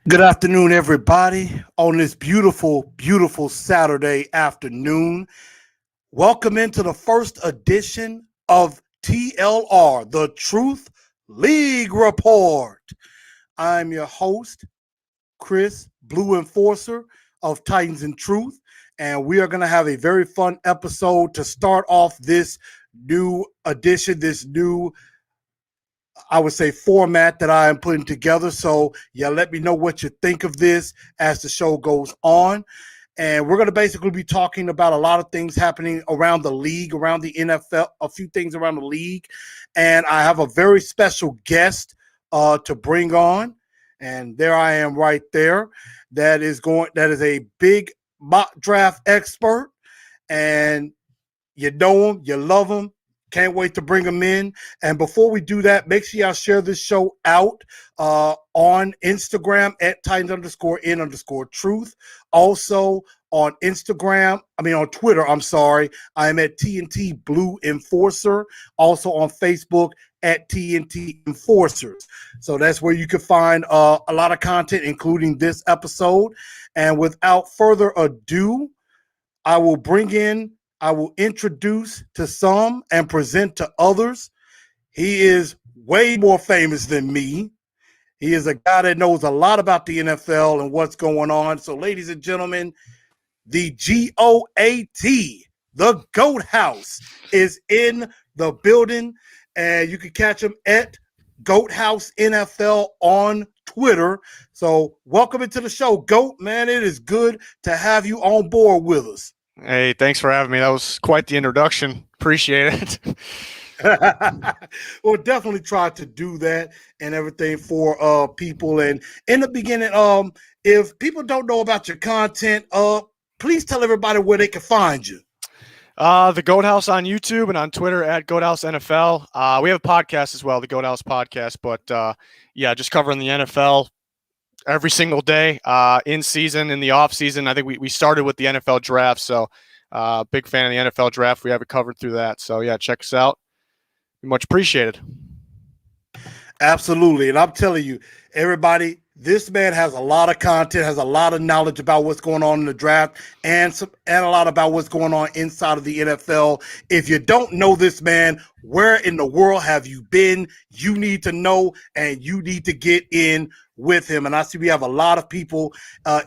Good afternoon, everybody, on this beautiful, beautiful Saturday afternoon. Welcome into the first edition of TLR, the Truth League Report. I'm your host, Chris, Blue Enforcer of Titans and Truth, and we are going to have a very fun episode to start off this new edition, this new I would say format that I am putting together. So yeah, let me know what you think of this as the show goes on. And we're going to basically be talking about a lot of things happening around the league, around the NFL, a few things around the league. And I have a very special guest to bring on. And there I am right there. That is a big mock draft expert. And you know him, you love him. Can't wait to bring them in. And before we do that, make sure y'all share this show out on Instagram at Titans_in_truth. Also on on Twitter, I am at TNT Blue Enforcer. Also on Facebook at TNT Enforcers. So that's where you can find a lot of content, including this episode. And without further ado, I will introduce to some and present to others. He is way more famous than me. He is a guy that knows a lot about the NFL and what's going on. So, ladies and gentlemen, the GOAT, the GOAT House, is in the building. And you can catch him at GOAT House NFL on Twitter. So, welcome into the show, GOAT, man. It is good to have you on board with us. Hey, thanks for having me. That was quite the introduction. Appreciate it. We'll definitely try to do that and everything for people. And in the beginning, if people don't know about your content, please tell everybody where they can find you. The Goat House on YouTube and on Twitter at Goat House NFL. We have a podcast as well, the Goat House Podcast. But just covering the NFL every single day, in season, in the off season. I think we started with the NFL draft, so big fan of the NFL draft. We have it covered through that. So yeah, check us out. Much appreciated. Absolutely. And I'm telling you, everybody, this man has a lot of content, has a lot of knowledge about what's going on in the draft and a lot about what's going on inside of the NFL. If you don't know this man, where in the world have you been? You need to know, and you need to get in with him. And I see we have a lot of people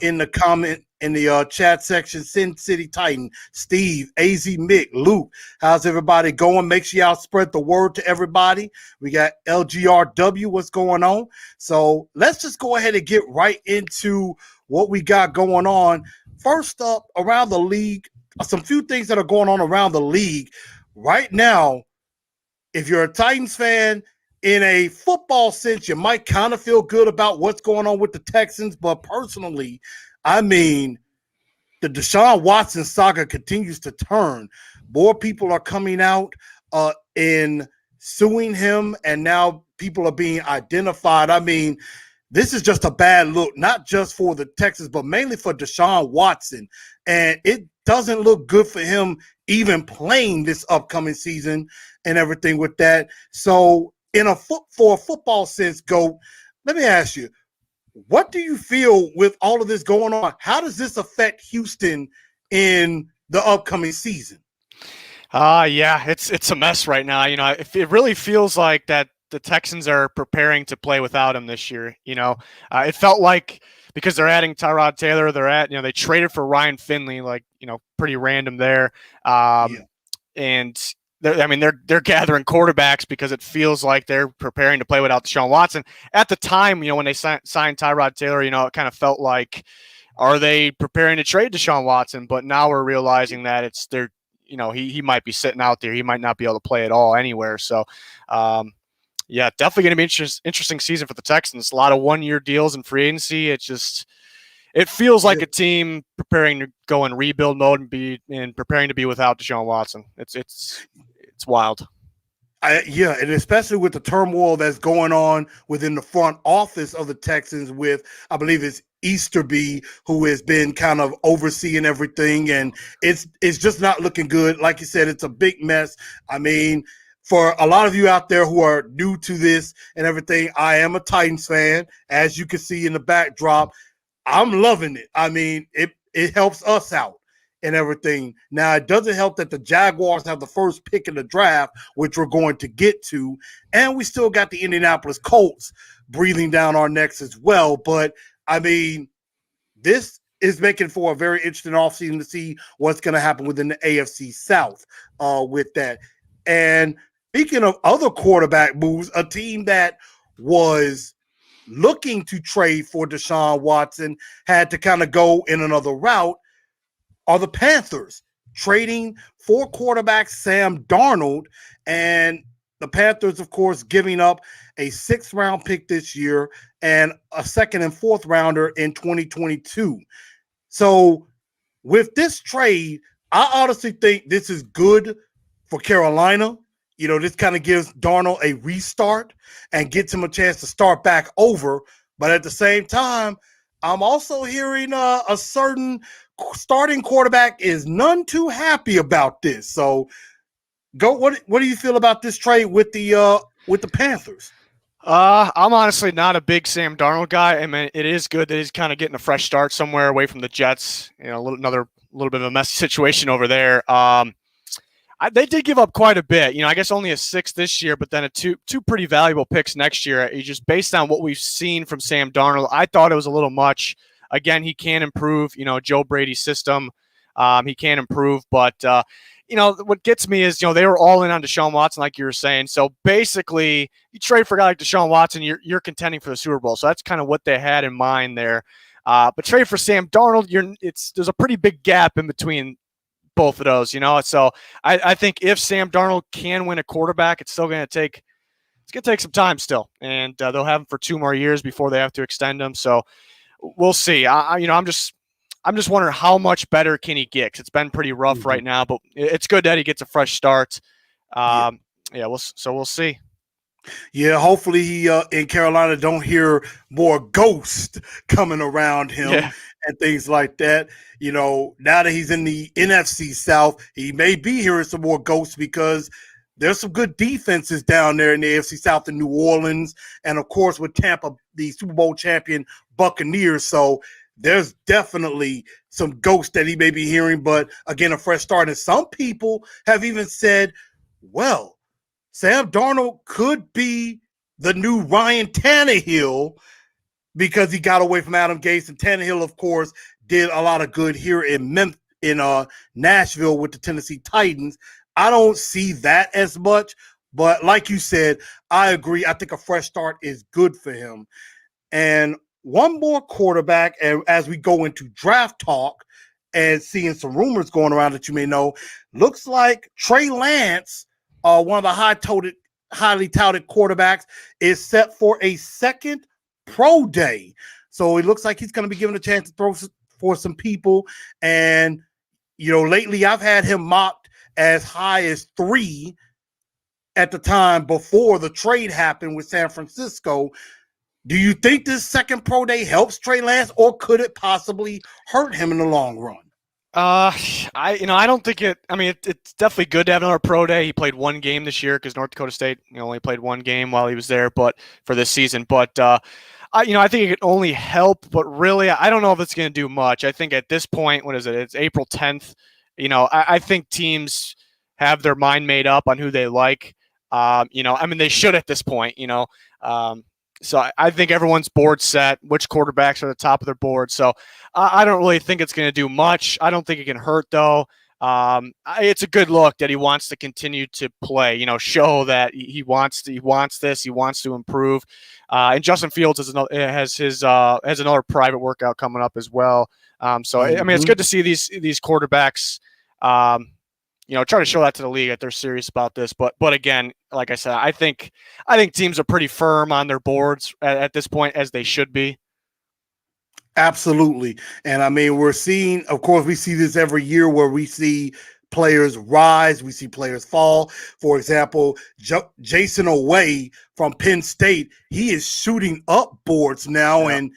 in the chat section. Sin City Titan, Steve, AZ Mick, Luke. How's everybody going? Make sure y'all spread the word to everybody. We got LGRW. What's going on? So let's just go ahead and get right into what we got going on. First up, around the league, some few things that are going on around the league right now. If you're a Titans fan, in a football sense, you might kind of feel good about what's going on with the Texans. But personally, I mean, the Deshaun Watson saga continues to turn. More people are coming out in suing him, and now people are being identified. I mean, this is just a bad look, not just for the Texans, but mainly for Deshaun Watson. And it doesn't look good for him even playing this upcoming season and everything with that. So for a football sense, GOAT, let me ask you, what do you feel with all of this going on? How does this affect Houston in the upcoming season? It's a mess right now. It really feels like that the Texans are preparing to play without him this year. It felt like because they're adding Tyrod Taylor, they traded for Ryan Finley, pretty random there. And they're gathering quarterbacks because it feels like they're preparing to play without Deshaun Watson. At the time, when they signed Tyrod Taylor, it kind of felt like, are they preparing to trade Deshaun Watson? But now we're realizing that he might be sitting out there. He might not be able to play at all anywhere. So, definitely going to be interesting season for the Texans. A lot of one-year deals in free agency. It feels like a team preparing to go in rebuild mode and preparing to be without Deshaun Watson. It's wild. And especially with the turmoil that's going on within the front office of the Texans with, I believe it's Easterby, who has been kind of overseeing everything, and it's just not looking good. Like you said, it's a big mess. I mean, for a lot of you out there who are new to this and everything, I am a Titans fan. As you can see in the backdrop, I'm loving it. I mean, it helps us out and everything. Now, it doesn't help that the Jaguars have the first pick in the draft, which we're going to get to, and we still got the Indianapolis Colts breathing down our necks as well. But, I mean, this is making for a very interesting offseason to see what's going to happen within the AFC South with that. And speaking of other quarterback moves, a team that was looking to trade for Deshaun Watson had to kind of go in another route are the Panthers, trading for quarterback Sam Darnold. And the Panthers, of course, giving up a 6th-round pick this year and a 2nd and 4th rounder in 2022. So with this trade, I honestly think this is good for Carolina. You know, this kind of gives Darnold a restart and gets him a chance to start back over. But at the same time, I'm also hearing a certain starting quarterback is none too happy about this. So, what do you feel about this trade with the Panthers? I'm honestly not a big Sam Darnold guy. I mean, it is good that he's kind of getting a fresh start somewhere away from the Jets. You know, another little bit of a messy situation over there. They did give up quite a bit. You know, I guess only a 6th this year, but then two pretty valuable picks next year. Just based on what we've seen from Sam Darnold, I thought it was a little much. Again, he can improve. You know, Joe Brady's system, he can improve. But you know, what gets me is, you know, they were all in on Deshaun Watson, like you were saying. So basically, you trade for a guy like Deshaun Watson, you're contending for the Super Bowl. So that's kind of what they had in mind there. But trade for Sam Darnold, there's a pretty big gap in between both of those, you know. So I think if Sam Darnold can win a quarterback, it's still going to take some time still, and they'll have him for 2 more years before they have to extend him. So we'll see. I'm just wondering how much better can he get? 'Cause it's been pretty rough right now, but it's good that he gets a fresh start. We'll see. Yeah, hopefully he in Carolina don't hear more ghosts coming around him and things like that. You know, now that he's in the NFC South, he may be hearing some more ghosts because there's some good defenses down there in the AFC South in New Orleans, and of course with Tampa, the Super Bowl champion Buccaneers. So there's definitely some ghosts that he may be hearing, but again, a fresh start. And some people have even said, well, Sam Darnold could be the new Ryan Tannehill because he got away from Adam Gase. And Tannehill, of course, did a lot of good here in Nashville with the Tennessee Titans. I don't see that as much, but like you said, I agree. I think a fresh start is good for him. And one more quarterback, and as we go into draft talk and seeing some rumors going around that you may know, looks like Trey Lance, one of the highly touted quarterbacks, is set for a 2nd pro day. So it looks like he's going to be given a chance to throw for some people. And, you know, lately I've had him mocked as high as 3 at the time before the trade happened with San Francisco. Do you think this 2nd pro day helps Trey Lance, or could it possibly hurt him in the long run? I don't think it. I mean, it's definitely good to have another pro day. He played 1 game this year because North Dakota State only played 1 game while he was there, but for this season. But I think it could only help. But really, I don't know if it's going to do much. I think at this point, what is it? It's April 10th. You know, I think teams have their mind made up on who they like. I mean, they should at this point. So I think everyone's board set, which quarterbacks are at the top of their board. So I don't really think it's going to do much. I don't think it can hurt, though. It's a good look that he wants to continue to play, show that he wants this, he wants to improve. And Justin Fields has another private workout coming up as well. I mean, it's good to see these quarterbacks, try to show that to the league that they're serious about this. But again, like I said, I think teams are pretty firm on their boards at this point, as they should be. Absolutely. And I mean, we're seeing, of course, we see this every year where we see players rise, we see players fall. For example, Jason Away from Penn State, he is shooting up boards now. Yeah. And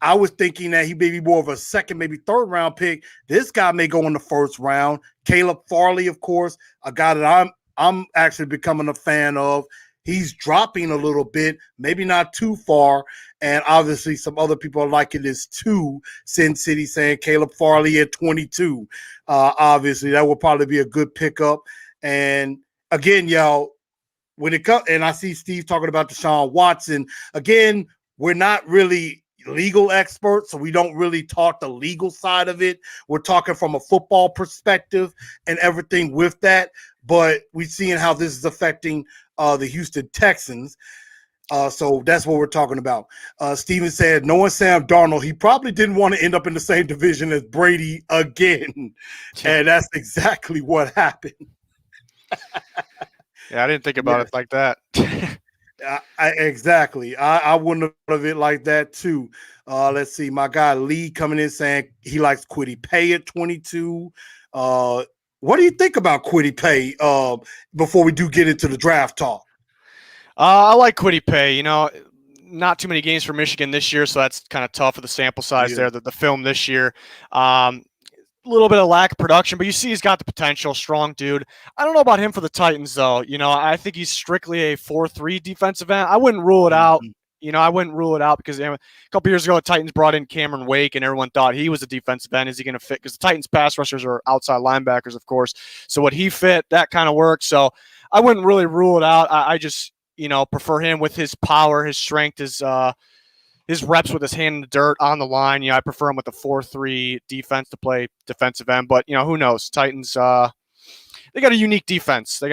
I was thinking that he may be more of a 2nd, maybe 3rd round pick. This guy may go in the 1st round. Caleb Farley, of course, a guy that I'm actually becoming a fan of. He's dropping a little bit, maybe not too far. And obviously some other people are liking this too. Sin City saying Caleb Farley at 22. Obviously, that will probably be a good pickup. And again, y'all, when it comes, and I see Steve talking about Deshaun Watson. Again, we're not really legal experts, so we don't really talk the legal side of it. We're talking from a football perspective and everything with that. But we're seeing how this is affecting the Houston Texans. So that's what we're talking about. Steven said, knowing Sam Darnold, he probably didn't want to end up in the same division as Brady again. And that's exactly what happened. Yeah, I didn't think about it like that. Exactly. I wouldn't have thought of it like that too. Let's see. My guy Lee coming in saying he likes Kwity Paye at 22. What do you think about Kwity Paye before we do get into the draft talk? I like Kwity Paye. You know, not too many games for Michigan this year, so that's kind of tough for the sample size there, the film this year. A little bit of lack of production, but you see he's got the potential, strong dude. I don't know about him for the Titans, though. You know, I think he's strictly a 4-3 defensive end. I wouldn't rule it out. You know, I wouldn't rule it out because a couple years ago, the Titans brought in Cameron Wake, and everyone thought he was a defensive end. Is he going to fit? Because the Titans pass rushers are outside linebackers, of course. So would he fit? That kind of works. So I wouldn't really rule it out. I just, you know, prefer him with his power, his strength, his reps with his hand in the dirt on the line. You know, I prefer him with a 4-3 defense to play defensive end. But, you know, who knows? Titans, they got a unique defense. So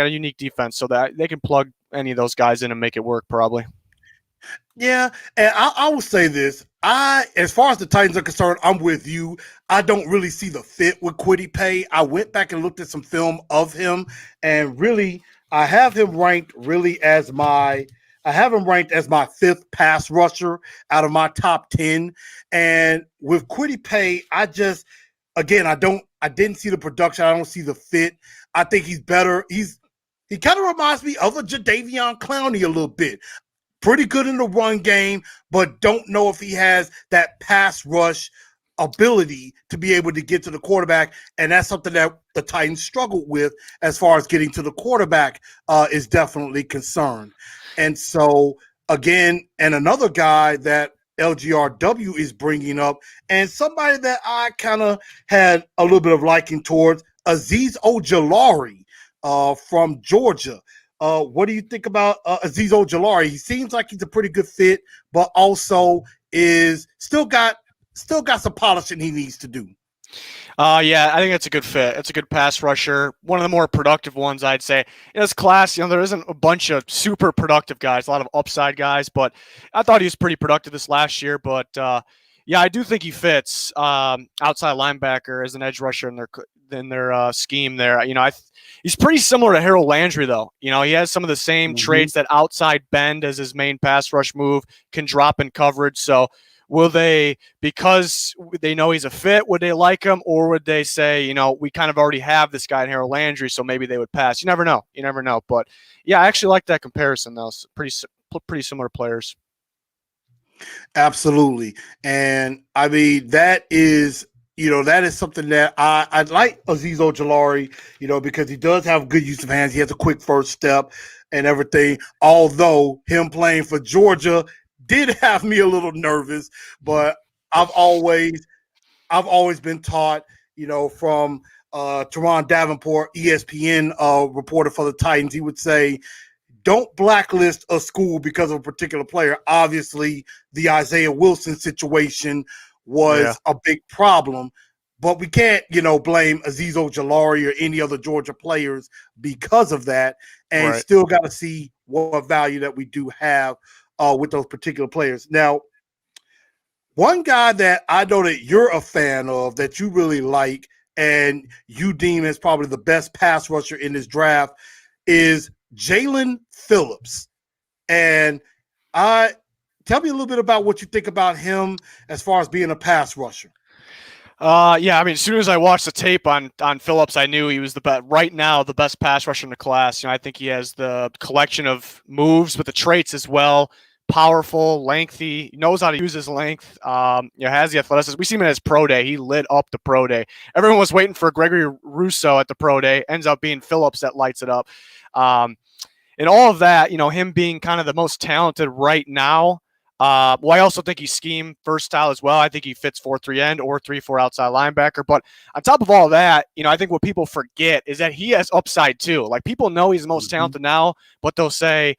that they can plug any of those guys in and make it work probably. Yeah, and I will say this. As far as the Titans are concerned, I'm with you. I don't really see the fit with Kwity Paye. I went back and looked at some film of him, and really, I have him ranked as my fifth pass rusher out of my top 10. And with Kwity Paye, I didn't see the production. I don't see the fit. I think he's better. He kind of reminds me of a Jadeveon Clowney a little bit. Pretty good in the run game, but don't know if he has that pass rush ability to be able to get to the quarterback. And that's something that the Titans struggled with as far as getting to the quarterback is definitely concerned. And so, again, and another guy that LGRW is bringing up, and somebody that I kind of had a little bit of liking towards, Azeez Ojulari from Georgia. What do you think about Azeez Ojulari? He seems like he's a pretty good fit, but also is still got some polishing he needs to do. Yeah, I think it's a good fit. It's a good pass rusher. One of the more productive ones, I'd say. In this class, you know, there isn't a bunch of super productive guys, a lot of upside guys, but I thought he was pretty productive this last year. But, yeah, I do think he fits outside linebacker as an edge rusher in their scheme there. You know, he's pretty similar to Harold Landry, though. You know, he has some of the same traits, that outside bend as his main pass rush move, can drop in coverage. So will they, because they know he's a fit, would they like him, or would they say, you know, we kind of already have this guy in Harold Landry, so maybe they would pass? You never know. But, yeah, I actually like that comparison, though. It's pretty similar players. Absolutely. And, I mean, that is something that I like Azeez Ojulari, you know, because he does have good use of hands. He has a quick first step and everything, although him playing for Georgia did have me a little nervous, but I've always been taught, you know, from Teron Davenport, ESPN reporter for the Titans, he would say, don't blacklist a school because of a particular player. Obviously, the Isaiah Wilson situation was a big problem, but we can't, you know, blame Azeez Ojulari or any other Georgia players because of that, and still got to see what value that we do have with those particular players. Now, one guy that I know that you're a fan of, that you really like, and you deem as probably the best pass rusher in this draft, is Jalen Phillips. And tell me a little bit about what you think about him as far as being a pass rusher. Yeah, I mean, as soon as I watched the tape on Phillips, I knew he was the best pass rusher in the class. You know, I think he has the collection of moves with the traits as well. powerful, lengthy, knows how to use his length, has the athleticism. We see him in his pro day. He lit up the pro day. Everyone was waiting for Gregory Russo at the pro day. Ends up being Phillips that lights it up. And all of that, him being kind of the most talented right now. Well, I also think he's scheme versatile as well. I think he fits 4-3 end or 3-4 outside linebacker. But on top of all that, I think what people forget is that he has upside too. Like, people know he's the most talented now, but they'll say,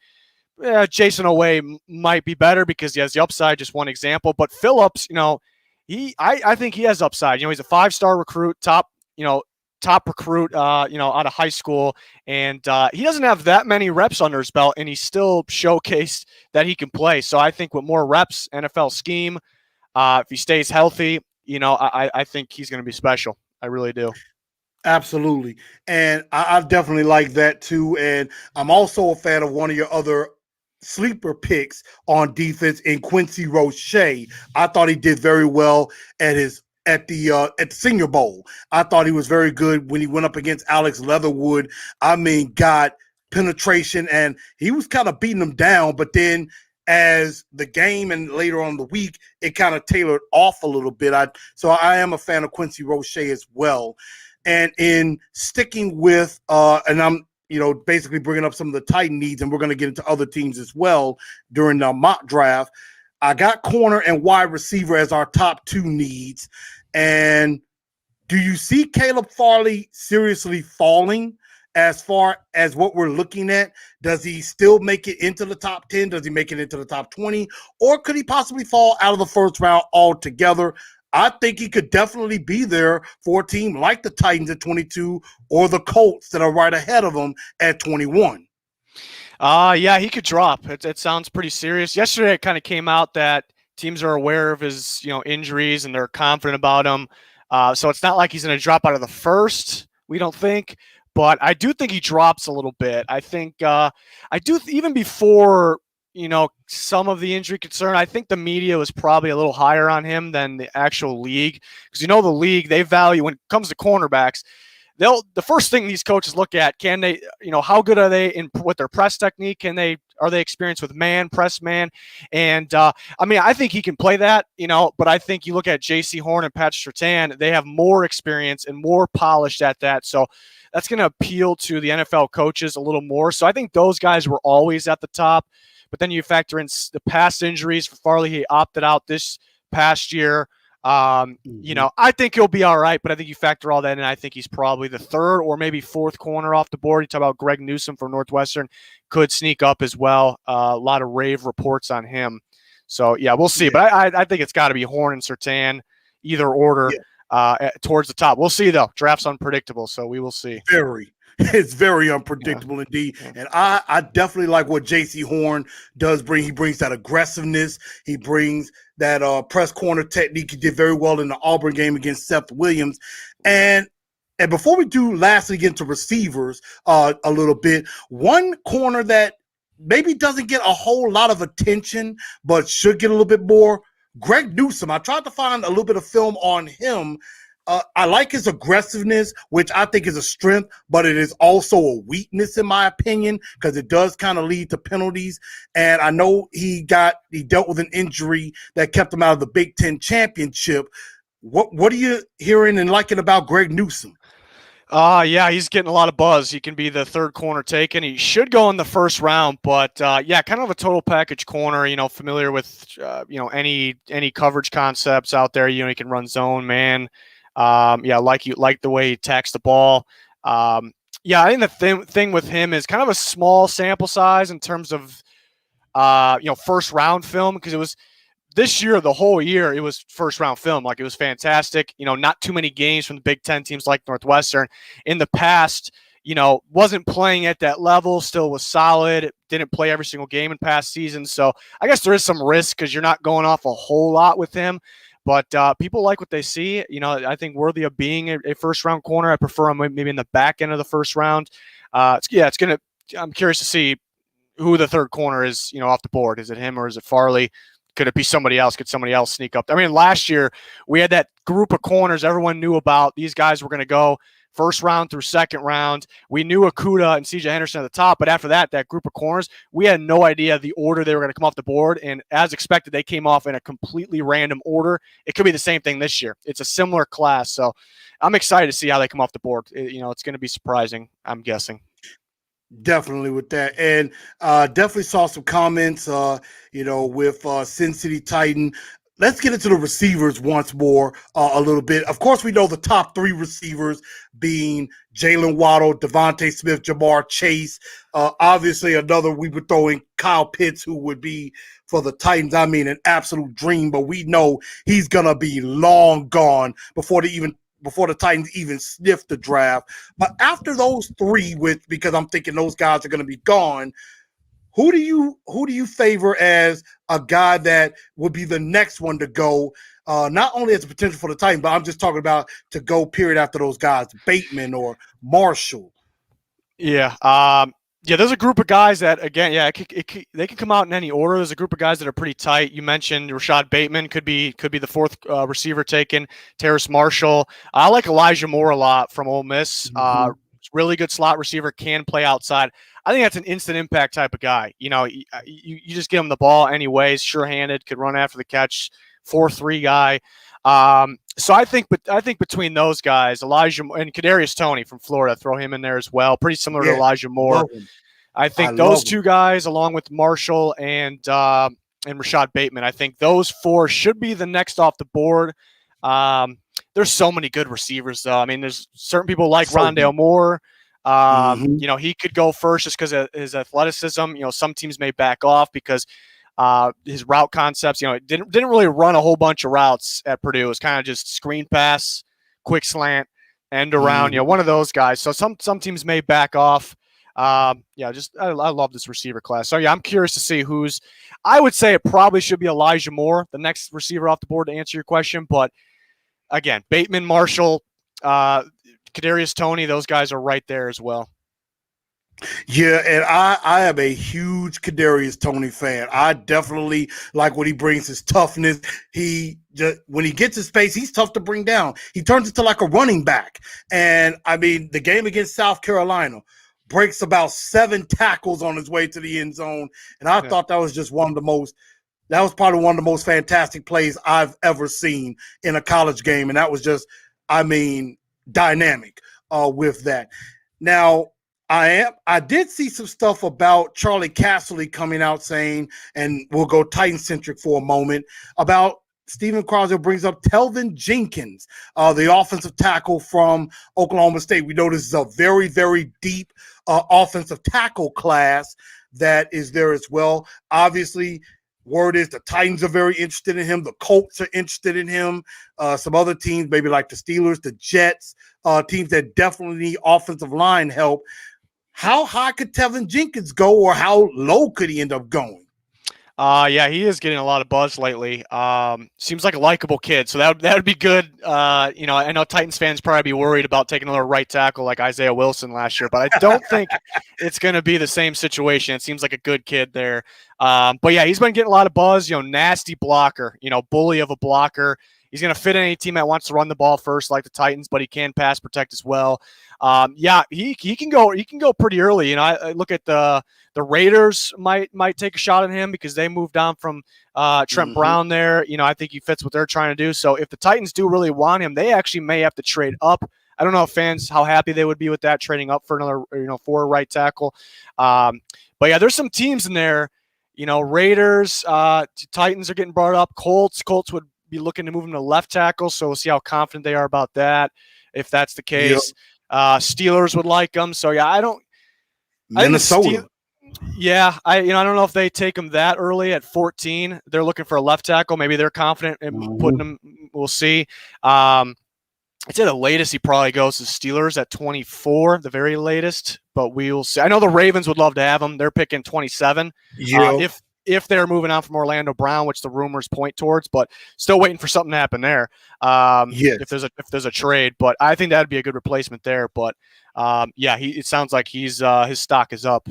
Jason Oweh might be better because he has the upside. Just one example. But Phillips, I think he has upside. He's a 5-star recruit, top recruit, out of high school, and he doesn't have that many reps under his belt, and he still showcased that he can play. So I think with more reps, NFL scheme, if he stays healthy, I think he's going to be special. I really do. Absolutely. And I definitely like that too. And I'm also a fan of one of your other sleeper picks on defense in Quincy Rochet. I thought he did very well at the Senior Bowl. I thought he was very good when he went up against Alex Leatherwood. I mean, got penetration, and he was kind of beating him down. But then as the game and later on in the week, it kind of tailored off a little bit. So I am a fan of Quincy Rochet as well. And in sticking with, and I'm basically bringing up some of the Titan needs, and we're going to get into other teams as well during the mock draft. I got corner and wide receiver as our top 2 needs. And do you see Caleb Farley seriously falling as far as what we're looking at? Does he still make it into the top 10? Does he make it into the top 20? Or could he possibly fall out of the first round altogether? I think he could definitely be there for a team like the Titans at 22 or the Colts that are right ahead of him at 21. Yeah, he could drop. It sounds pretty serious. Yesterday, it kind of came out that teams are aware of his, injuries, and they're confident about him. So it's not like he's going to drop out of the first, we don't think. But I do think he drops a little bit. I think even before, some of the injury concern, I think the media was probably a little higher on him than the actual league. Because the league, they value, when it comes to cornerbacks, the first thing these coaches look at, can they, how good are they with their press technique? Are they experienced with press man? And I think he can play that, but I think you look at J.C. Horn and Patrick Surtain, they have more experience and more polished at that. So that's going to appeal to the NFL coaches a little more. So I think those guys were always at the top. But then you factor in the past injuries for Farley. He opted out this past year. I think he'll be all right, but I think you factor all that in. I think he's probably the 3rd or maybe 4th corner off the board. You talk about Greg Newsome from Northwestern, could sneak up as well. A lot of rave reports on him. So, yeah, we'll see. Yeah. But I think it's got to be Horn and Surtain, either order, towards the top. We'll see, though. Draft's unpredictable, so we will see. It's very unpredictable indeed. And I definitely like what J.C. Horn does bring. He brings that aggressiveness. He brings that press corner technique. He did very well in the Auburn game against Seth Williams. And before we do lastly get into receivers a little bit, one corner that maybe doesn't get a whole lot of attention but should get a little bit more, Greg Newsome. I tried to find a little bit of film on him. I like his aggressiveness, which I think is a strength, but it is also a weakness in my opinion, because it does kind of lead to penalties. And I know he dealt with an injury that kept him out of the Big Ten championship. What are you hearing and liking about Greg Newsome? Yeah, he's getting a lot of buzz. He can be the 3rd corner taken. He should go in the first round, but kind of a total package corner, familiar with, any coverage concepts out there. He can run zone, man. Like the way he attacks the ball. I think the thing with him is kind of a small sample size in terms of, first round film, because it was this year, the whole year, it was first round film. Like, it was fantastic. Not too many games from the Big Ten teams like Northwestern. In the past, wasn't playing at that level, still was solid, didn't play every single game in past seasons. So I guess there is some risk because you're not going off a whole lot with him. But people like what they see. I think worthy of being a first-round corner. I prefer him maybe in the back end of the first round. I'm curious to see who the 3rd corner is, off the board. Is it him or is it Farley? Could it be somebody else? Could somebody else sneak up? Last year we had that group of corners everyone knew about. These guys were going to go. first round through second round. We knew Okudah and CJ Henderson at the top, but after that group of corners, we had no idea the order they were going to come off the board. And as expected, they came off in a completely random order. It could be the same thing this year. It's a similar class. So I'm excited to see how they come off the board. It's going to be surprising, I'm guessing. Definitely with that. And definitely saw some comments, with Sin City Titan. Let's get into the receivers once more a little bit. Of course, we know the top three receivers being Jalen Waddle, Devontae Smith, Jamar Chase. Obviously, another we would throw in Kyle Pitts, who would be for the Titans, an absolute dream. But we know he's going to be long gone before the Titans even sniff the draft. But after those three, because I'm thinking those guys are going to be gone, who do you favor as a guy that would be the next one to go? Not only as a potential for the Titans, but I'm just talking about to go period after those guys, Bateman or Marshall. Yeah. There's a group of guys that, again, they can come out in any order. There's a group of guys that are pretty tight. You mentioned Rashad Bateman could be the fourth receiver taken. Terrace Marshall. I like Elijah Moore a lot from Ole Miss. Really good slot receiver, can play outside. I think that's an instant impact type of guy. You just give him the ball anyways, sure-handed, could run after the catch, 4-3 guy. So I think between those guys, Elijah and Kadarius Toney from Florida, throw him in there as well. Pretty similar to Elijah Moore. I think those two guys, along with Marshall and Rashad Bateman, I think those four should be the next off the board. There's so many good receivers, though. There's certain people like Rondale Moore. He could go first just because of his athleticism. Some teams may back off because his route concepts, didn't really run a whole bunch of routes at Purdue. It was kind of just screen pass, quick slant, end around, one of those guys. So some teams may back off. I love this receiver class. So, I'm curious to see I would say it probably should be Elijah Moore, the next receiver off the board, to answer your question. But, again, Bateman, Marshall, Kadarius Toney, those guys are right there as well. Yeah, and I am a huge Kadarius Toney fan. I definitely like what he brings, his toughness. When he gets his space, he's tough to bring down. He turns into like a running back. And, the game against South Carolina, breaks about 7 tackles on his way to the end zone. And I thought that was just that was probably one of the most fantastic plays I've ever seen in a college game. And that was just, dynamic with that. Now, I did see some stuff about Charlie Casserly coming out saying, and we'll go Titan-centric for a moment, about Stephen Crosby brings up Kelvin Jenkins, the offensive tackle from Oklahoma State. We know this is a very, very deep offensive tackle class that is there as well. Obviously, word is the Titans are very interested in him. The Colts are interested in him. Some other teams, maybe like the Steelers, the Jets, teams that definitely need offensive line help. How high could Kelvin Jenkins go, or how low could he end up going? He is getting a lot of buzz lately. Seems like a likable kid, so that would be good. I know Titans fans probably be worried about taking another right tackle like Isaiah Wilson last year, but I don't think it's going to be the same situation. It seems like a good kid there. He's been getting a lot of buzz. Nasty blocker. Bully of a blocker. He's going to fit in any team that wants to run the ball first, like the Titans, but he can pass protect as well. He can go. He can go pretty early. I look at the Raiders might take a shot at him because they moved on from Trent Brown there. I think he fits what they're trying to do. So if the Titans do really want him, they actually may have to trade up. I don't know if fans how happy they would be with that, trading up for another for a right tackle. There's some teams in there. Raiders, Titans are getting brought up. Colts would be looking to move him to left tackle, so we'll see how confident they are about that if that's the case. Yep. Steelers would like him, so I don't. Minnesota. I don't know if they take him that early at 14. They're looking for a left tackle. Maybe they're confident in putting him. We'll see. I'd say the latest he probably goes to Steelers at 24, the very latest, but we will see. I know the Ravens would love to have him. They're picking 27. Yeah. If they're moving on from Orlando Brown, which the rumors point towards, but still waiting for something to happen there. If there's a trade, but I think that'd be a good replacement there. But it sounds like his stock is up.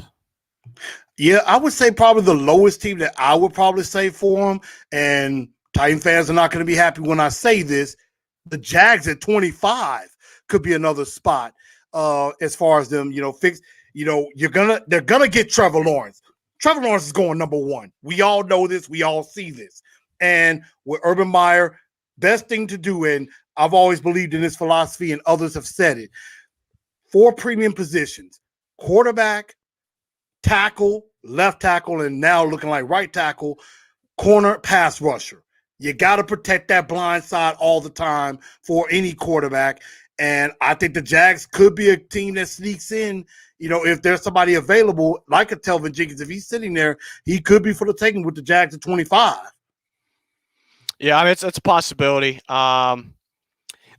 Yeah, I would say probably the lowest team that I would probably say for him, and Titan fans are not going to be happy when I say this, the Jags at 25. could be another spot as far as them, fix. They're gonna get Trevor Lawrence. Trevor Lawrence is going number one. We all know this. We all see this. And with Urban Meyer, best thing to do, and I've always believed in this philosophy, and others have said it, 4 premium positions: quarterback, tackle, left tackle, and now looking like right tackle, corner, pass rusher. You got to protect that blind side all the time for any quarterback. And I think the Jags could be a team that sneaks in. If there's somebody available like a Kelvin Jenkins, if he's sitting there, he could be for the taking with the Jags at 25. Yeah, I mean, it's a possibility.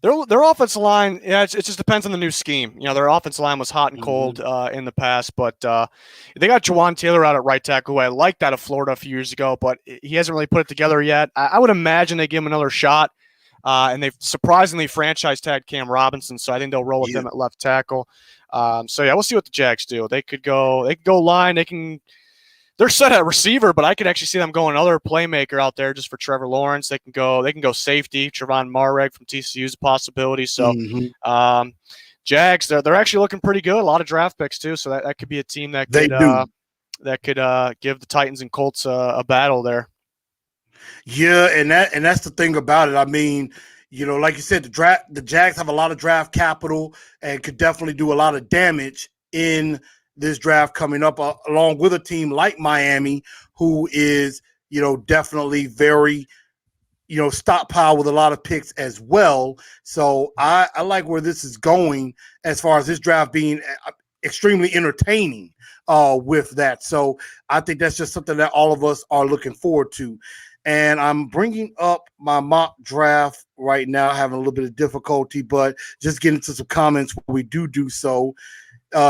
Their offensive line, yeah, it just depends on the new scheme. Their offensive line was hot and cold in the past, but they got Jawan Taylor out at right tackle, who I liked out of Florida a few years ago, but he hasn't really put it together yet. I would imagine they give him another shot, and they've surprisingly franchise tagged Cam Robinson, so I think they'll roll with him at left tackle. So yeah, we'll see what the Jags do. They could go line. They're set at receiver, but I could actually see them going another playmaker out there just for Trevor Lawrence. They can go safety. Trevon Marek from TCU is a possibility. So Jags, they're actually looking pretty good. A lot of draft picks too, so that could be a team that could give the Titans and Colts a battle there. Yeah, and that's the thing about it. I mean, like you said, the Jags have a lot of draft capital and could definitely do a lot of damage in this draft coming up, along with a team like Miami, who is, definitely very, stockpile with a lot of picks as well. So I like where this is going as far as this draft being extremely entertaining with that. So I think that's just something that all of us are looking forward to. And I'm bringing up my mock draft right now, having a little bit of difficulty, but just getting to some comments where we do so.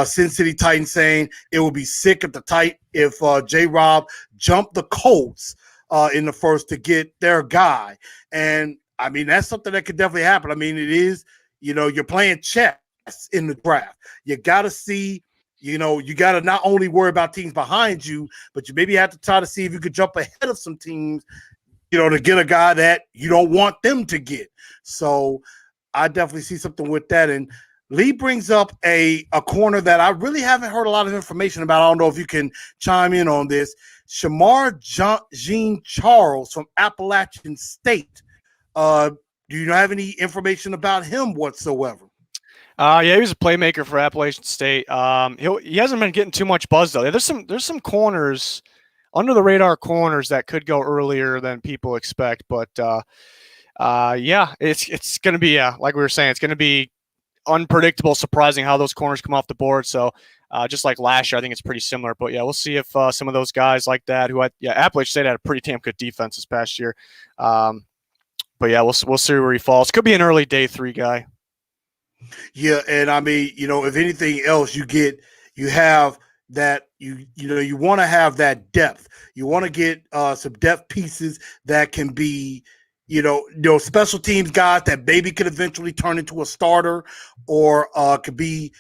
Sin City Titans saying it would be sick if J-Rob jumped the Colts in the first to get their guy. And I mean, that's something that could definitely happen. I mean, it is, you're playing chess in the draft. You got to see, you got to not only worry about teams behind you, but you maybe have to try to see if you could jump ahead of some teams, to get a guy that you don't want them to get. So I definitely see something with that. And Lee brings up a corner that I really haven't heard a lot of information about. I don't know if you can chime in on this. Shamar Jean Charles from Appalachian State. Do you have any information about him whatsoever? Yeah, he was a playmaker for Appalachian State. He hasn't been getting too much buzz though. There's some corners, under the radar corners, that could go earlier than people expect. But yeah, it's going to be like we were saying, it's going to be unpredictable, surprising how those corners come off the board. So just like last year, I think it's pretty similar. But yeah, we'll see if some of those guys like that, Appalachian State had a pretty damn good defense this past year. But yeah, we'll see where he falls. Could be an early day 3 guy. Yeah, and I mean, if anything else, you have that you want to have that depth. You want to get some depth pieces that can be, special teams guys that maybe could eventually turn into a starter, or could be,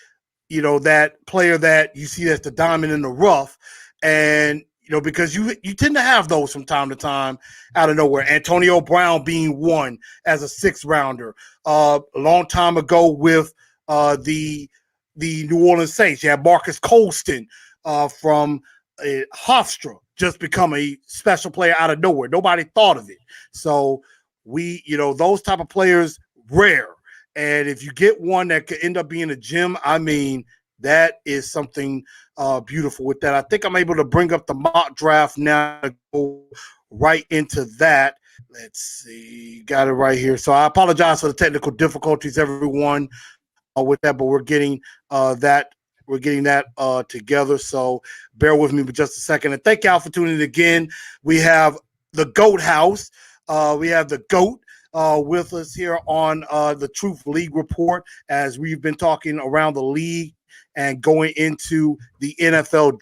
that player that you see as the diamond in the rough. And because you tend to have those from time to time out of nowhere. Antonio Brown being one as a 6th rounder. A long time ago with the New Orleans Saints, you had Marcus Colston from Hofstra just become a special player out of nowhere. Nobody thought of it. So those type of players, rare. And if you get one that could end up being a gem, I mean, that is something beautiful with that. I think I'm able to bring up the mock draft now to go right into that. Let's see. Got it right here. So I apologize for the technical difficulties, everyone, with that, but we're getting that. We're getting that together. So bear with me for just a second. And thank y'all for tuning in again. We have the GOAT House. We have the GOAT with us here on the Truth League Report, as we've been talking around the league and going into the NFL,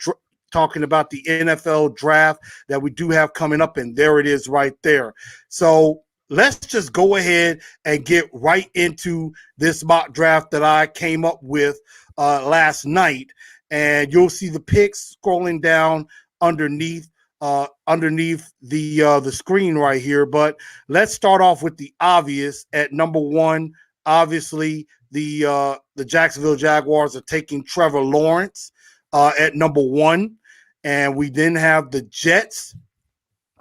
talking about the NFL draft that we do have coming up. And there it is right there. So let's just go ahead and get right into this mock draft that I came up with last night. And you'll see the picks scrolling down underneath the screen right here. But let's start off with the obvious. At number 1, obviously, the Jacksonville Jaguars are taking Trevor Lawrence at number 1. And we then have the Jets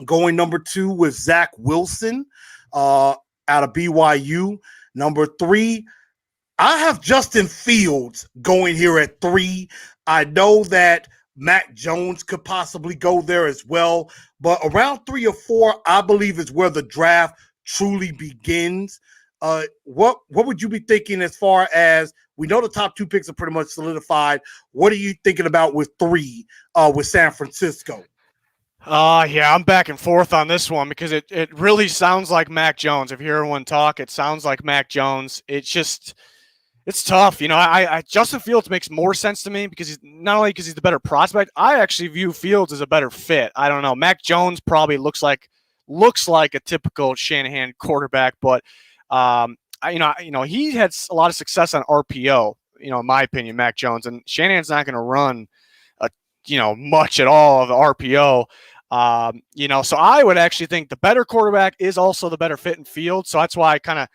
going number 2 with Zach Wilson out of BYU. Number 3, I have Justin Fields going here at 3. I know that Mac Jones could possibly go there as well, but around 3 or 4, I believe is where the draft truly begins. What would you be thinking as far as, we know the top 2 picks are pretty much solidified. What are you thinking about with 3 with San Francisco? Yeah, I'm back and forth on this one because it really sounds like Mac Jones. If you hear everyone talk, it sounds like Mac Jones. It's tough. I Justin Fields makes more sense to me because he's not only because he's the better prospect, I actually view Fields as a better fit. I don't know. Mac Jones probably looks like a typical Shanahan quarterback, but he had a lot of success on RPO, in my opinion, Mac Jones, and Shanahan's not going to run much at all of the RPO. So I would actually think the better quarterback is also the better fit in Field. So that's why I kind of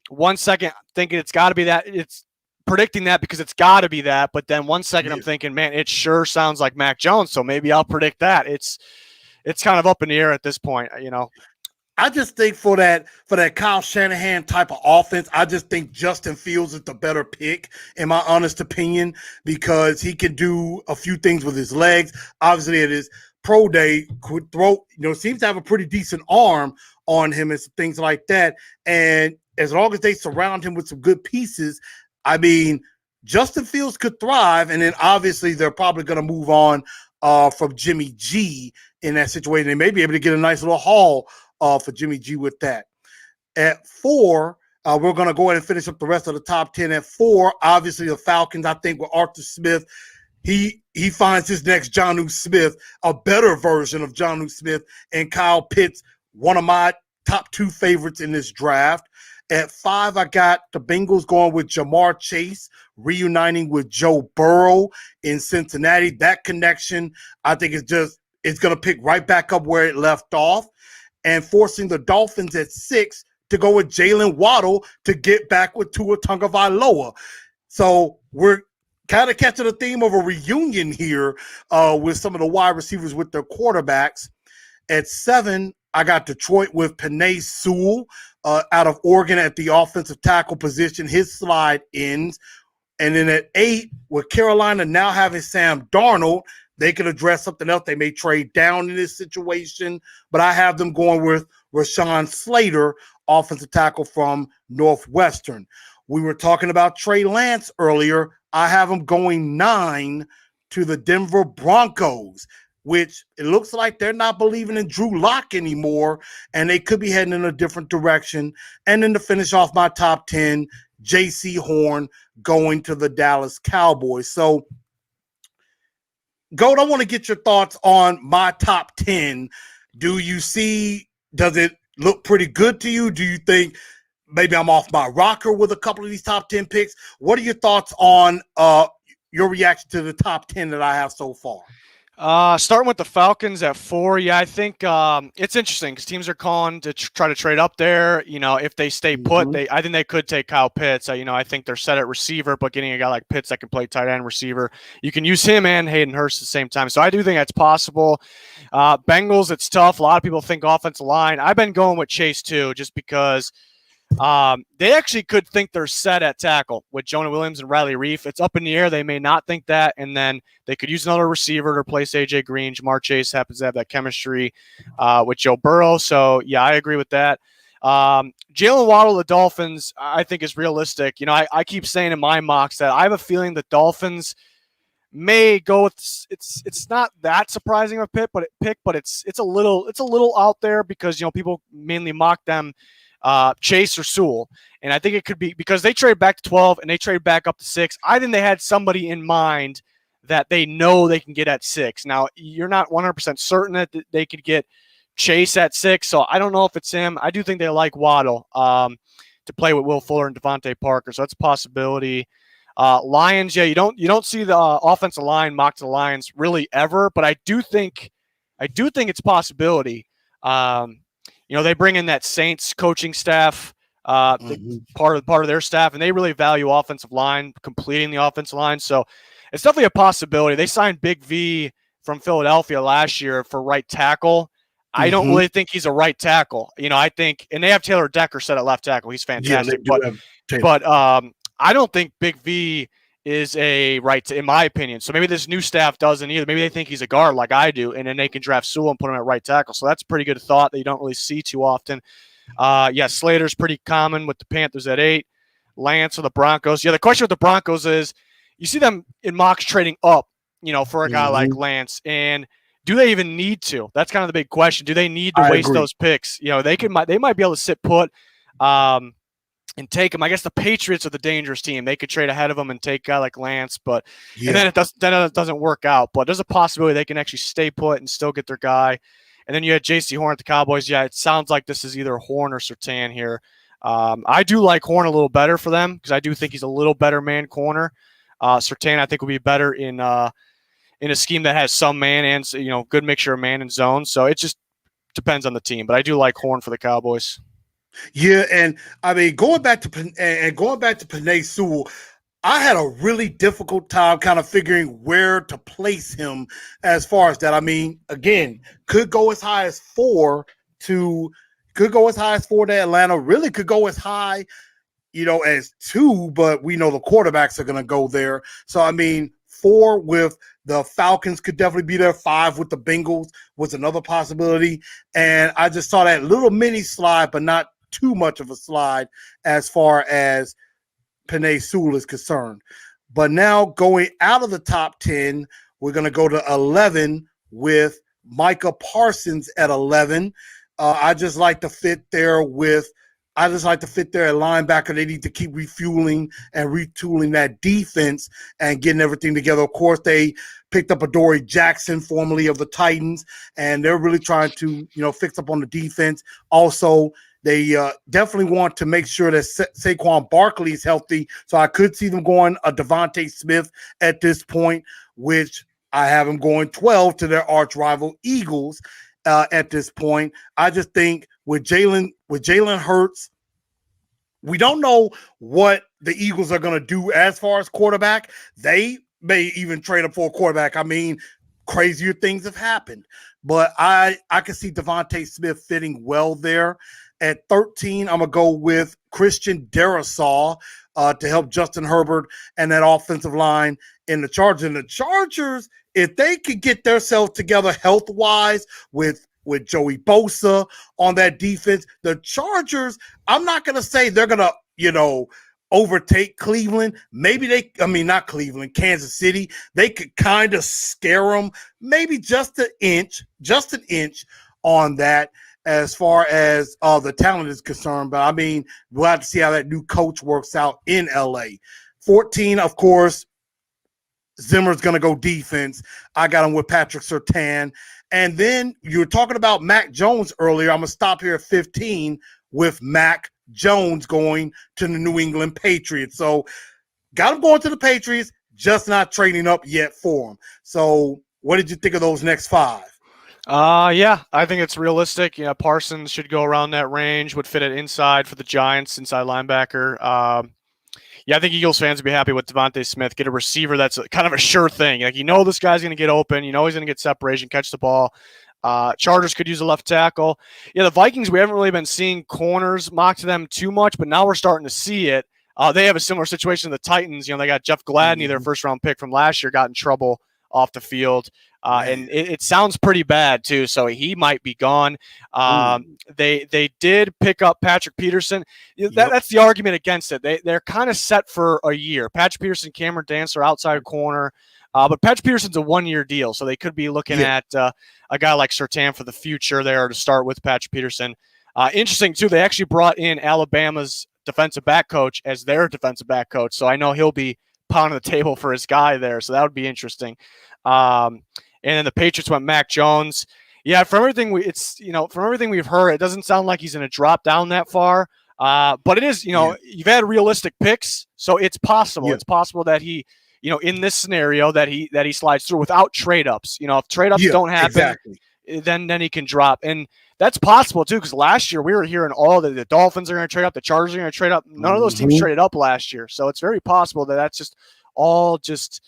1 second thinking it's got to be that. It's predicting that because it's got to be that. But then 1 second I'm thinking, man, it sure sounds like Mac Jones. So maybe I'll predict that. It's kind of up in the air at this point, I just think for that Kyle Shanahan type of offense, I just think Justin Fields is the better pick, in my honest opinion, because he can do a few things with his legs. Obviously, at his pro day, could throw, seems to have a pretty decent arm on him and some things like that. And as long as they surround him with some good pieces, I mean, Justin Fields could thrive. And then obviously they're probably going to move on from Jimmy G in that situation. They may be able to get a nice little haul for Jimmy G with that. At 4, we're going to go ahead and finish up the rest of the top 10. At 4, obviously the Falcons, I think with Arthur Smith, he finds his next Jonnu Smith, a better version of Jonnu Smith, and Kyle Pitts, one of my top 2 favorites in this draft. At 5, I got the Bengals going with Jamar Chase, reuniting with Joe Burrow in Cincinnati. That connection, I think, it's going to pick right back up where it left off, and forcing the Dolphins at 6 to go with Jalen Waddle to get back with Tua Tagovailoa. So we're kind of catching the theme of a reunion here with some of the wide receivers with their quarterbacks. At 7, I got Detroit with Penei Sewell out of Oregon at the offensive tackle position. His slide ends. And then at 8, with Carolina now having Sam Darnold, they could address something else. They may trade down in this situation, but I have them going with Rashawn Slater, offensive tackle from Northwestern. We were talking about Trey Lance earlier. I have him going 9 to the Denver Broncos, which it looks like they're not believing in Drew Lock anymore, and they could be heading in a different direction. And then to finish off my top 10, J.C. Horn going to the Dallas Cowboys. So, Goat, I want to get your thoughts on my top 10. Does it look pretty good to you? Do you think maybe I'm off my rocker with a couple of these top 10 picks? What are your thoughts on your reaction to the top 10 that I have so far? Starting with the Falcons at 4, yeah, I think it's interesting because teams are calling to try to trade up there. If they stay put, I think they could take Kyle Pitts. I think they're set at receiver, but getting a guy like Pitts that can play tight end receiver, you can use him and Hayden Hurst at the same time. So I do think that's possible. Bengals, it's tough. A lot of people think offensive line. I've been going with Chase too, just because they actually could think they're set at tackle with Jonah Williams and Riley Reif. It's up in the air. They may not think that, and then they could use another receiver to replace AJ Green. Jamar Chase happens to have that chemistry with Joe Burrow. So, yeah, I agree with that. Jalen Waddle, the Dolphins, I think is realistic. I keep saying in my mocks that I have a feeling the Dolphins may go with it's not that surprising of a pick, but it's a little out there because people mainly mock them. Chase or Sewell. And I think it could be because they trade back to 12 and they trade back up to 6. I think they had somebody in mind that they know they can get at 6. Now, you're not 100% certain that they could get Chase at 6, so I don't know if it's him. I do think they like Waddle to play with Will Fuller and Devontae Parker, so that's a possibility. Lions, yeah, you don't see the offensive line mock to the Lions really ever, but I do think it's a possibility. They bring in that Saints coaching staff part of their staff, and they really value offensive line, completing the offensive line. So it's definitely a possibility. They signed Big V from Philadelphia last year for right tackle. I don't really think he's a right tackle. I think, and they have Taylor Decker set at left tackle. He's fantastic, but I don't think Big V is a right, in my opinion. So maybe this new staff doesn't either. Maybe they think he's a guard like I do, and then they can draft Sewell and put him at right tackle. So that's a pretty good thought that you don't really see too often. Slater's pretty common with the Panthers at 8. Lance or the Broncos. Yeah, the question with the Broncos is you see them in mocks trading up, for a guy like Lance, and do they even need to? That's kind of the big question. Do they need to waste those picks? They might be able to sit put and take him. I guess the Patriots are the dangerous team. They could trade ahead of them and take a guy like Lance, but and then it doesn't work out. But there's a possibility they can actually stay put and still get their guy. And then you had J.C. Horn at the Cowboys. Yeah, it sounds like this is either Horn or Surtain here. I do like Horn a little better for them because I do think he's a little better man corner. Surtain, I think, will be better in a scheme that has some man and good mixture of man and zone. So it just depends on the team. But I do like Horn for the Cowboys. Yeah, and I mean going back to Penei Sewell, I had a really difficult time kind of figuring where to place him as far as that. I mean, again, could go as high as 4 to Atlanta. Really could go as high, as 2, but we know the quarterbacks are going to go there. So I mean, 4 with the Falcons could definitely be there. 5 with the Bengals was another possibility. And I just saw that little mini slide, but not too much of a slide as far as Penei Sewell is concerned. But now going out of the top 10, we're going to go to 11 with Micah Parsons at 11. I just like to fit there at linebacker. They need to keep refueling and retooling that defense and getting everything together. Of course, they picked up Adoree Jackson, formerly of the Titans, and they're really trying to, fix up on the defense. Also, they definitely want to make sure that Saquon Barkley is healthy. So I could see them going a Devontae Smith at this point, which I have them going 12 to their arch rival Eagles at this point. I just think with Jalen Hurts, we don't know what the Eagles are going to do as far as quarterback. They may even trade up for a quarterback. I mean, crazier things have happened. But I can see Devontae Smith fitting well there. At 13, I'm going to go with Christian Darrisaw to help Justin Herbert and that offensive line in the Chargers. And the Chargers, if they could get themselves together health-wise with Joey Bosa on that defense, the Chargers, I'm not going to say they're going to, overtake Cleveland. Maybe not Cleveland, Kansas City. They could kind of scare them, maybe just an inch on that as far as the talent is concerned. But I mean, we'll have to see how that new coach works out in LA. 14, of course, Zimmer's going to go defense. I got him with Patrick Surtain. And then you were talking about Mac Jones earlier. I'm going to stop here at 15 with Mac Jones going to the New England Patriots. So got him going to the Patriots, just not trading up yet for him. So what did you think of those next 5? Yeah, I think it's realistic. Parsons should go around that range, would fit it inside for the Giants, inside linebacker. I think Eagles fans would be happy with Devontae Smith. Get a receiver that's kind of a sure thing. Like, this guy's going to get open. He's going to get separation, catch the ball. Chargers could use a left tackle. Yeah, the Vikings, we haven't really been seeing corners mock to them too much, but now we're starting to see it. They have a similar situation to the Titans. They got Jeff Gladney, their first-round pick from last year, got in trouble off the field. And it sounds pretty bad, too, so he might be gone. They did pick up Patrick Peterson. That's the argument against it. They're kind of set for a year. Patrick Peterson, Cameron Dancer, outside corner. But Patrick Peterson's a 1-year deal, so they could be looking at a guy like Surtain for the future there to start with Patrick Peterson. Interesting, too, they actually brought in Alabama's defensive back coach as their defensive back coach, so I know he'll be pounding the table for his guy there, so that would be interesting. And then the Patriots went Mac Jones. Yeah, from everything we've heard, it doesn't sound like he's going to drop down that far. But it is, you've had realistic picks, so it's possible. Yeah. It's possible that he, in this scenario that he slides through without trade ups. If trade ups don't happen, then he can drop. And that's possible too, because last year we were hearing all the Dolphins are going to trade up, the Chargers are going to trade up. None of those teams traded up last year, so it's very possible that that's just all just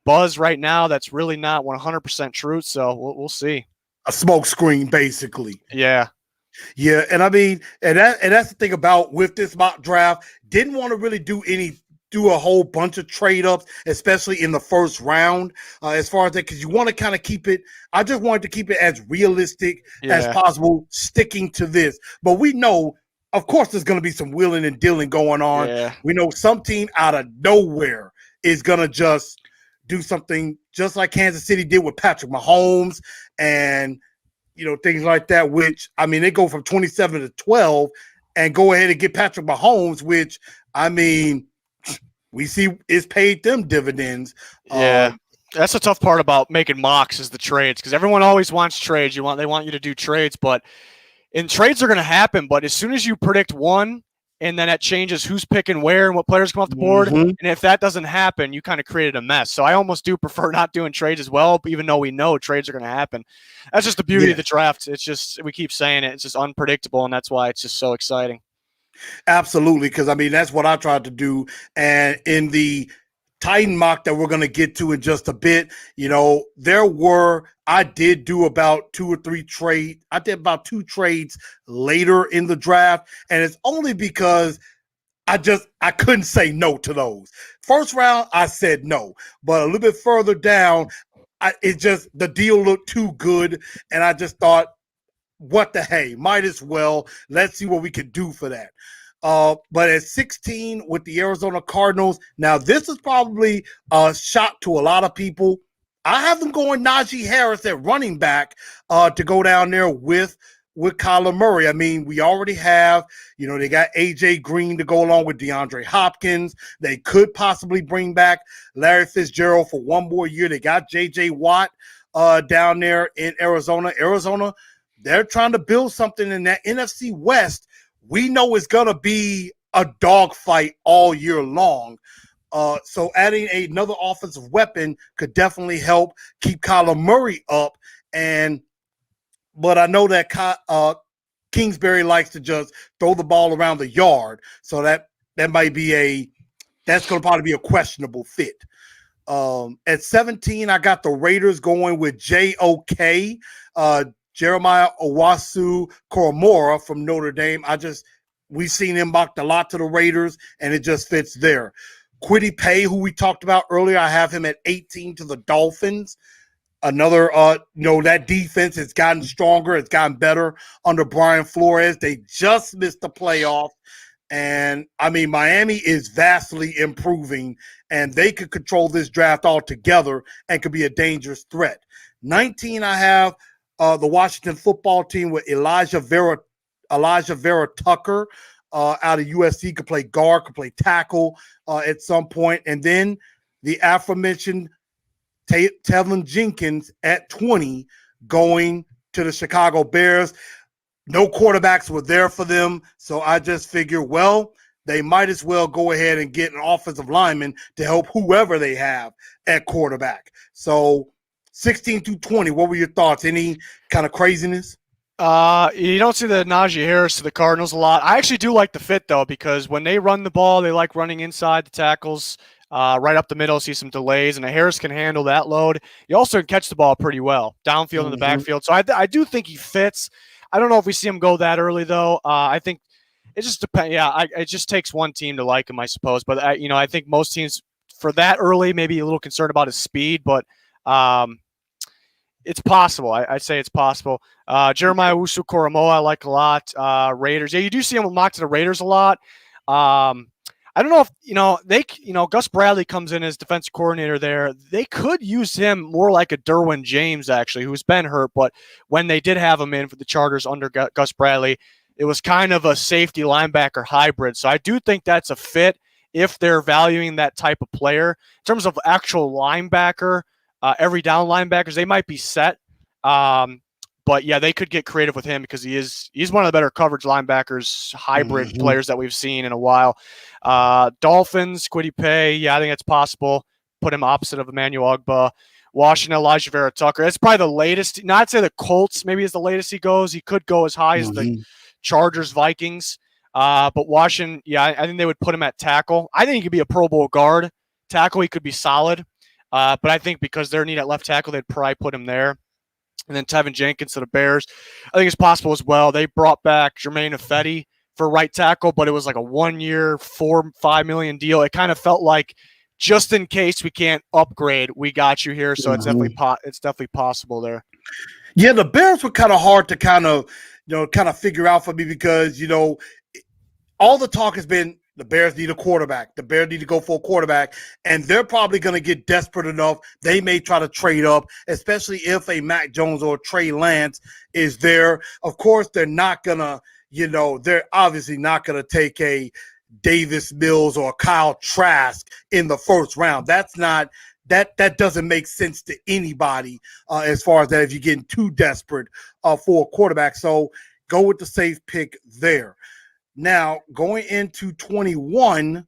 buzz right now. That's really not 100% truth. So we'll see. A smoke screen, basically. Yeah. Yeah, and I mean, and that's the thing about with this mock draft. Didn't want to really do a whole bunch of trade ups, especially in the first round, as far as that, because you want to kind of keep it. I just wanted to keep it as realistic as possible, sticking to this. But we know, of course, there's going to be some wheeling and dealing going on. Yeah. We know some team out of nowhere is going to just do something just like Kansas City did with Patrick Mahomes and, things like that, which, I mean, they go from 27 to 12 and go ahead and get Patrick Mahomes, which, I mean, we see it's paid them dividends. Yeah. That's the tough part about making mocks is the trades, because everyone always wants trades. They want you to do trades, and trades are going to happen. But as soon as you predict one, and then that changes who's picking where and what players come off the board, and if that doesn't happen, you kind of created a mess. So I almost do prefer not doing trades as well, even though we know trades are going to happen. That's just the beauty of the draft. It's just, we keep saying it, it's just unpredictable, and that's why it's just so exciting. Absolutely, because I mean that's what I tried to do, and in the Titan mock that we're going to get to in just a bit, I did do about 2 or 3 trades. I did about 2 trades later in the draft, and it's only because I couldn't say no to those. First round, I said no, but a little bit further down, the deal looked too good, and I just thought, what the hey, might as well. Let's see what we can do for that. But at 16 with the Arizona Cardinals, now this is probably a shock to a lot of people. I have them going Najee Harris at running back to go down there with Kyler Murray. I mean, we already have, they got A.J. Green to go along with DeAndre Hopkins. They could possibly bring back Larry Fitzgerald for one more year. They got J.J. Watt down there in Arizona. They're trying to build something in that NFC West. We know it's going to be a dogfight all year long. So adding another offensive weapon could definitely help keep Kyler Murray up. But I know that Kingsbury likes to just throw the ball around the yard. So that might be that's going to probably be a questionable fit. At 17, I got the Raiders going with JOK. Jeremiah Owusu-Koramoah from Notre Dame. We've seen him mocked a lot to the Raiders, and it just fits there. Kwity Paye, who we talked about earlier, I have him at 18 to the Dolphins. Another, that defense has gotten stronger. It's gotten better under Brian Flores. They just missed the playoffs. And, I mean, Miami is vastly improving, and they could control this draft altogether and could be a dangerous threat. 19, I have the Washington football team with Elijah Vera Tucker out of USC, could play guard, could play tackle at some point. And then the aforementioned Kelvin Jenkins at 20 going to the Chicago Bears. No quarterbacks were there for them, so I just figure, they might as well go ahead and get an offensive lineman to help whoever they have at quarterback. So 16 through 20, what were your thoughts? Any kind of craziness? You don't see the Najee Harris to the Cardinals a lot. I actually do like the fit, though, because when they run the ball, they like running inside the tackles, right up the middle, see some delays, and Harris can handle that load. He also can catch the ball pretty well, downfield in the backfield. So I do think he fits. I don't know if we see him go that early, though. I think it just depends. Yeah, it just takes one team to like him, I suppose. But, I think most teams for that early may be a little concerned about his speed, but it's possible. I'd say it's possible. Jeremiah Owusu-Koramoah I like a lot. Raiders. Yeah, you do see him mocked to the Raiders a lot. I don't know if, Gus Bradley comes in as defensive coordinator there. They could use him more like a Derwin James, actually, who's been hurt. But when they did have him in for the Chargers under Gus Bradley, it was kind of a safety linebacker hybrid. So I do think that's a fit if they're valuing that type of player. In terms of actual linebacker, every down linebackers, they might be set. But yeah, they could get creative with him because he's one of the better coverage linebackers, hybrid players that we've seen in a while. Dolphins, Kwity Paye, yeah, I think that's possible. Put him opposite of Emmanuel Ogbah. Washington, Elijah Vera Tucker. That's probably the latest. Not to say the Colts maybe is the latest he goes. He could go as high as the Chargers, Vikings. But Washington, yeah, I think they would put him at tackle. I think he could be a Pro Bowl guard. Tackle, he could be solid. But I think because they're need at left tackle, they'd probably put him there. And then Tevin Jenkins to the Bears. I think it's possible as well. They brought back Jermaine Ifedi for right tackle, but it was like a 1 year, $4-5 million deal. It kind of felt like, just in case we can't upgrade, we got you here. So it's definitely possible there. Yeah, the Bears were kind of hard to kind of figure out for me because, all the talk has been the Bears need a quarterback. The Bears need to go for a quarterback, and they're probably going to get desperate enough. They may try to trade up, especially if a Mac Jones or a Trey Lance is there. Of course, they're not going to, they're obviously not going to take a Davis Mills or Kyle Trask in the first round. That's not that doesn't make sense to anybody as far as that if you're getting too desperate for a quarterback. So go with the safe pick there. Now going into 21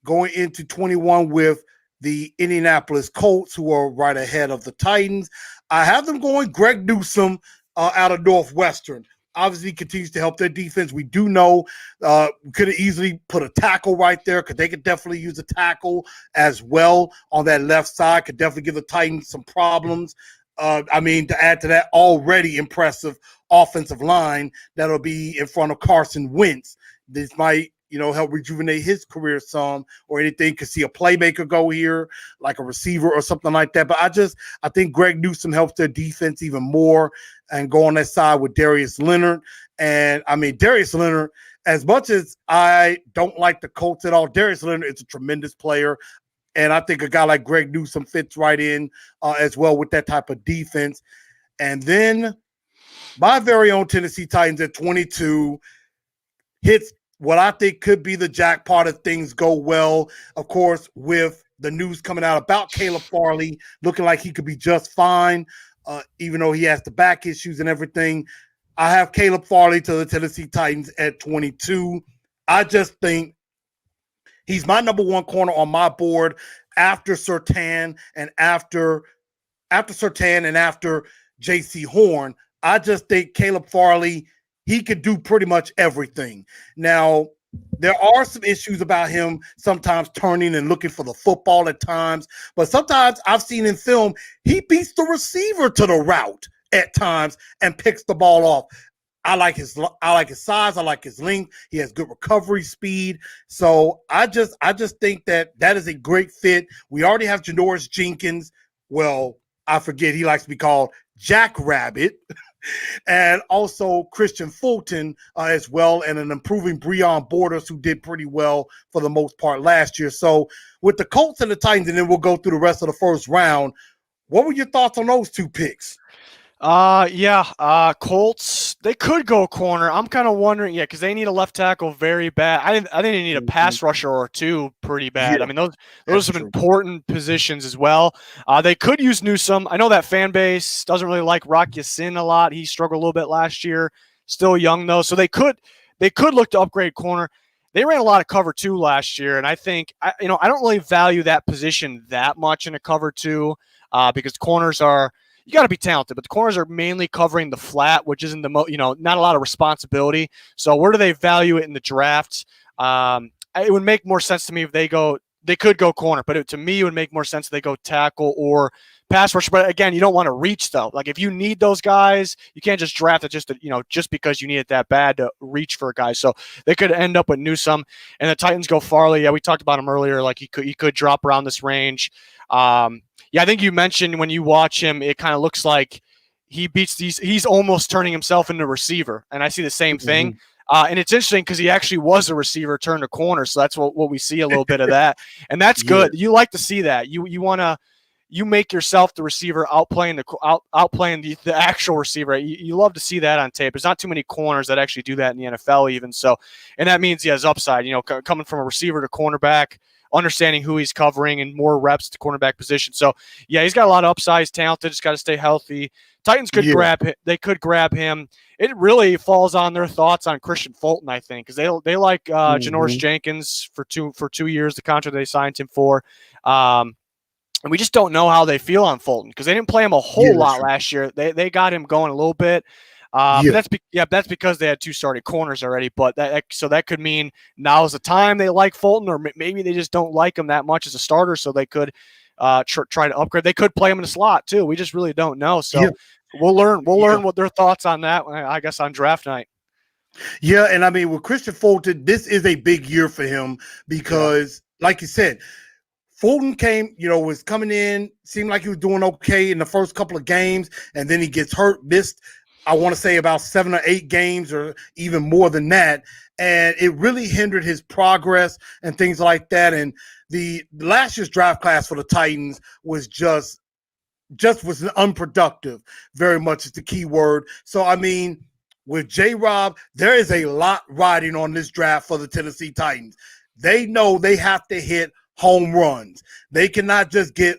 with the Indianapolis Colts, who are right ahead of the Titans, I have them going Greg Newsome out of Northwestern. Obviously continues to help their defense. We do know we could have easily put a tackle right there because they could definitely use a tackle as well on that left side. Could definitely give the Titans some problems. To add to that already impressive offensive line that'll be in front of Carson Wentz. This might, help rejuvenate his career some or anything. Could see a playmaker go here, like a receiver or something like that. But I think Greg Newsome helps their defense even more and go on that side with Darius Leonard. And Darius Leonard, as much as I don't like the Colts at all, Darius Leonard is a tremendous player. And I think a guy like Greg Newsome fits right in as well with that type of defense. And then my very own Tennessee Titans at 22 hits what I think could be the jackpot if things go well. Of course, with the news coming out about Caleb Farley looking like he could be just fine, even though he has the back issues and everything. I have Caleb Farley to the Tennessee Titans at 22. I just think he's my number one corner on my board after Surtain and after J.C. Horn. I just think Caleb Farley, he could do pretty much everything. Now, there are some issues about him sometimes turning and looking for the football at times, but sometimes I've seen in film, he beats the receiver to the route at times and picks the ball off. I like his size. I like his length. He has good recovery speed. So I just think that is a great fit. We already have Janoris Jenkins. Well, I forget he likes to be called Jackrabbit. And also Christian Fulton as well, and an improving Breon Borders, who did pretty well for the most part last year. So with the Colts and the Titans, and then we'll go through the rest of the first round, what were your thoughts on those two picks? Colts, they could go corner. I'm kind of wondering, because they need a left tackle very bad. I think they need a pass rusher or two pretty bad. Yeah, those are some important positions as well. They could use Newsome. I know that fan base doesn't really like Rock Ya-Sin a lot. He struggled a little bit last year. Still young though, so they could look to upgrade corner. They ran a lot of cover two last year, and I think I don't really value that position that much in a cover two because corners are. You got to be talented, but the corners are mainly covering the flat, which isn't not a lot of responsibility. So where do they value it in the draft? It would make more sense to me if they could go corner, but to me, it would make more sense if they go tackle or pass rusher. But again, you don't want to reach though. Like if you need those guys, you can't just draft it just because you need it that bad to reach for a guy. So they could end up with Newsome, and the Titans go Farley. Yeah, we talked about him earlier. Like he could drop around this range. I think you mentioned when you watch him, it kind of looks like he beats these. He's almost turning himself into a receiver, and I see the same thing. And it's interesting because he actually was a receiver turned a corner, so that's what we see a little bit of that, and that's good. You like to see that. You make yourself the receiver outplaying the actual receiver. You love to see that on tape. There's not too many corners that actually do that in the NFL even. So, and that means he has upside. Coming from a receiver to cornerback, understanding who he's covering and more reps at the cornerback position. So, yeah, he's got a lot of upside. He's talented. Just got to stay healthy. Titans could grab him. They could grab him. It really falls on their thoughts on Christian Fulton, I think, because they like Janoris Jenkins for 2 years, the contract they signed him for. And we just don't know how they feel on Fulton because they didn't play him a whole lot last year. They got him going a little bit. But that's because they had 2 starting corners already. But so that could mean now's the time they like Fulton, or maybe they just don't like him that much as a starter, so they could try to upgrade. They could play him in the slot too. We just really don't know. So we'll learn what their thoughts on that, I guess, on draft night. Yeah, and I mean with Christian Fulton, this is a big year for him because, like you said, Fulton was coming in, seemed like he was doing okay in the first couple of games, and then he gets hurt, missed, I want to say about 7 or 8 games or even more than that. And it really hindered his progress and things like that. And the last year's draft class for the Titans was just was unproductive, very much is the key word. So, I mean, with J-Rob, there is a lot riding on this draft for the Tennessee Titans. They know they have to hit home runs. They cannot just get,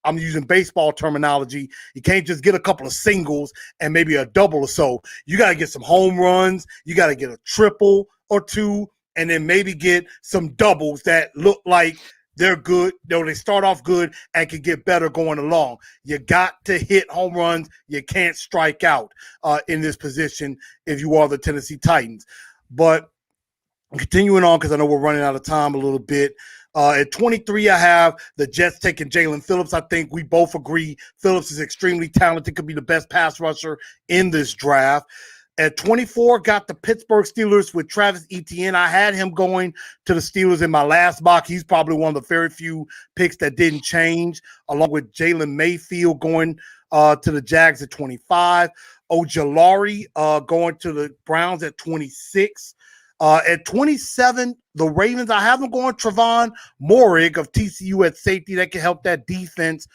I'm using baseball terminology. You can't just get a couple of singles and maybe a double or so. You got to get some home runs. You got to get a triple or 2, and then maybe get some doubles that look like they're good. They start off good and can get better going along. You got to hit home runs. You can't strike out in this position if you are the Tennessee Titans. But continuing on, because I know we're running out of time a little bit. At 23, I have the Jets taking Jalen Phillips. I think we both agree Phillips is extremely talented, could be the best pass rusher in this draft. At 24, got the Pittsburgh Steelers with Travis Etienne. I had him going to the Steelers in my last mock. He's probably one of the very few picks that didn't change, along with Jalen Mayfield going to the Jags at 25. Ojulari going to the Browns at 26. At 27, the Ravens, I have them going Trevon Moehrig of TCU at safety. That can help that defense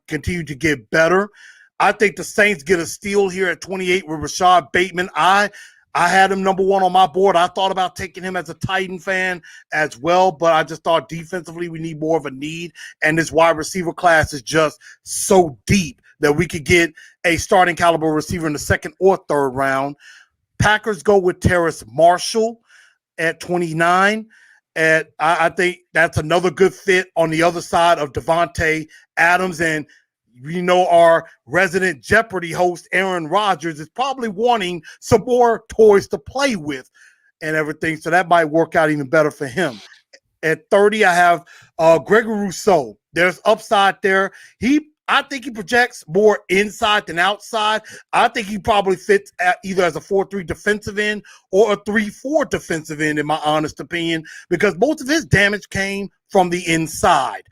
continue to get better. I think the Saints get a steal here at 28 with Rashad Bateman. I had him number 1 on my board. I thought about taking him as a Titan fan as well, but I just thought defensively we need more of a need, and this wide receiver class is just so deep that we could get a starting caliber receiver in the 2nd or 3rd round. Packers go with Terrace Marshall at 29. And I think that's another good fit on the other side of Devontae Adams. And our resident Jeopardy host, Aaron Rodgers, is probably wanting some more toys to play with and everything. So that might work out even better for him. At 30, I have Gregory Russo. There's upside there. I think he projects more inside than outside. I think he probably fits either as a 4-3 defensive end or a 3-4 defensive end, in my honest opinion, because most of his damage came from the inside.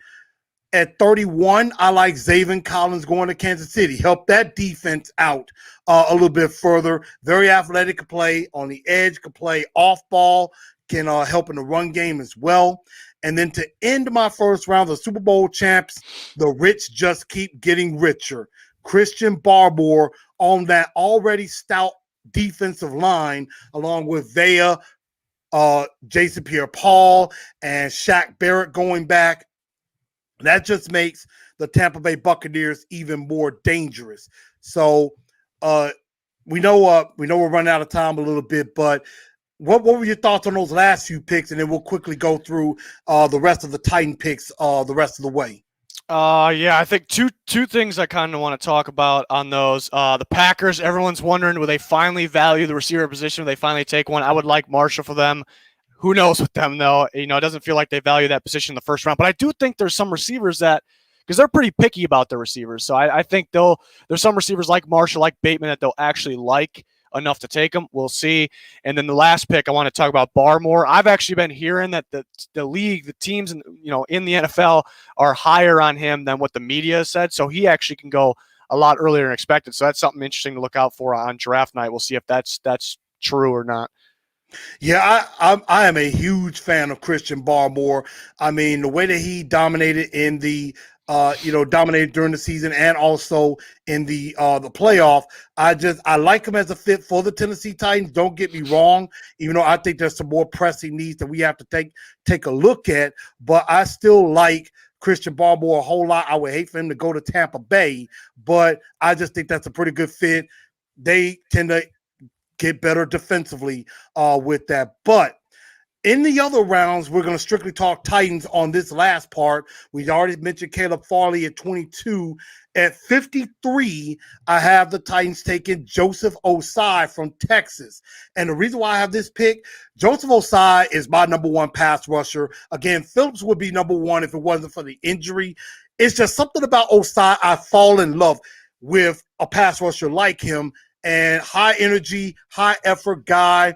At 31, I like Zaven Collins going to Kansas City. Help that defense out a little bit further. Very athletic, can play on the edge, can play off ball, can help in the run game as well. And then to end my first round, the Super Bowl champs, the rich just keep getting richer. Christian Barmore on that already stout defensive line, along with Vea, Jason Pierre-Paul, and Shaq Barrett going back. That just makes the Tampa Bay Buccaneers even more dangerous. So we know we're running out of time a little bit, but what were your thoughts on those last few picks? And then we'll quickly go through the rest of the Titan picks the rest of the way. I think two things I kind of want to talk about on those. The Packers, everyone's wondering, will they finally value the receiver position? Will they finally take one? I would like Marshall for them. Who knows with them, though? It doesn't feel like they value that position in the first round. But I do think there's some receivers because they're pretty picky about their receivers. So I think there's some receivers like Marshall, like Bateman, that they'll actually like enough to take them. We'll see. And then the last pick, I want to talk about Barmore. I've actually been hearing that the league, the teams, in the NFL are higher on him than what the media has said. So he actually can go a lot earlier than expected. So that's something interesting to look out for on draft night. We'll see if that's true or not. Yeah, I am a huge fan of Christian Barmore. I mean, the way that he dominated in the dominated during the season and also in the playoff. I like him as a fit for the Tennessee Titans. Don't get me wrong, even though I think there's some more pressing needs that we have to take a look at. But I still like Christian Barmore a whole lot. I would hate for him to go to Tampa Bay, but I just think that's a pretty good fit. They tend to get better defensively with that. But In the other rounds, we're going to strictly talk Titans on this last part. We already mentioned Caleb Farley at 22. At 53, I have the Titans taking Joseph Osai from Texas. And the reason why I have this pick, Joseph Osai is my number one pass rusher. Again, Phillips would be number one if it wasn't for the injury. It's just something about Osai. I fall in love with a pass rusher like him, and high energy, high effort guy.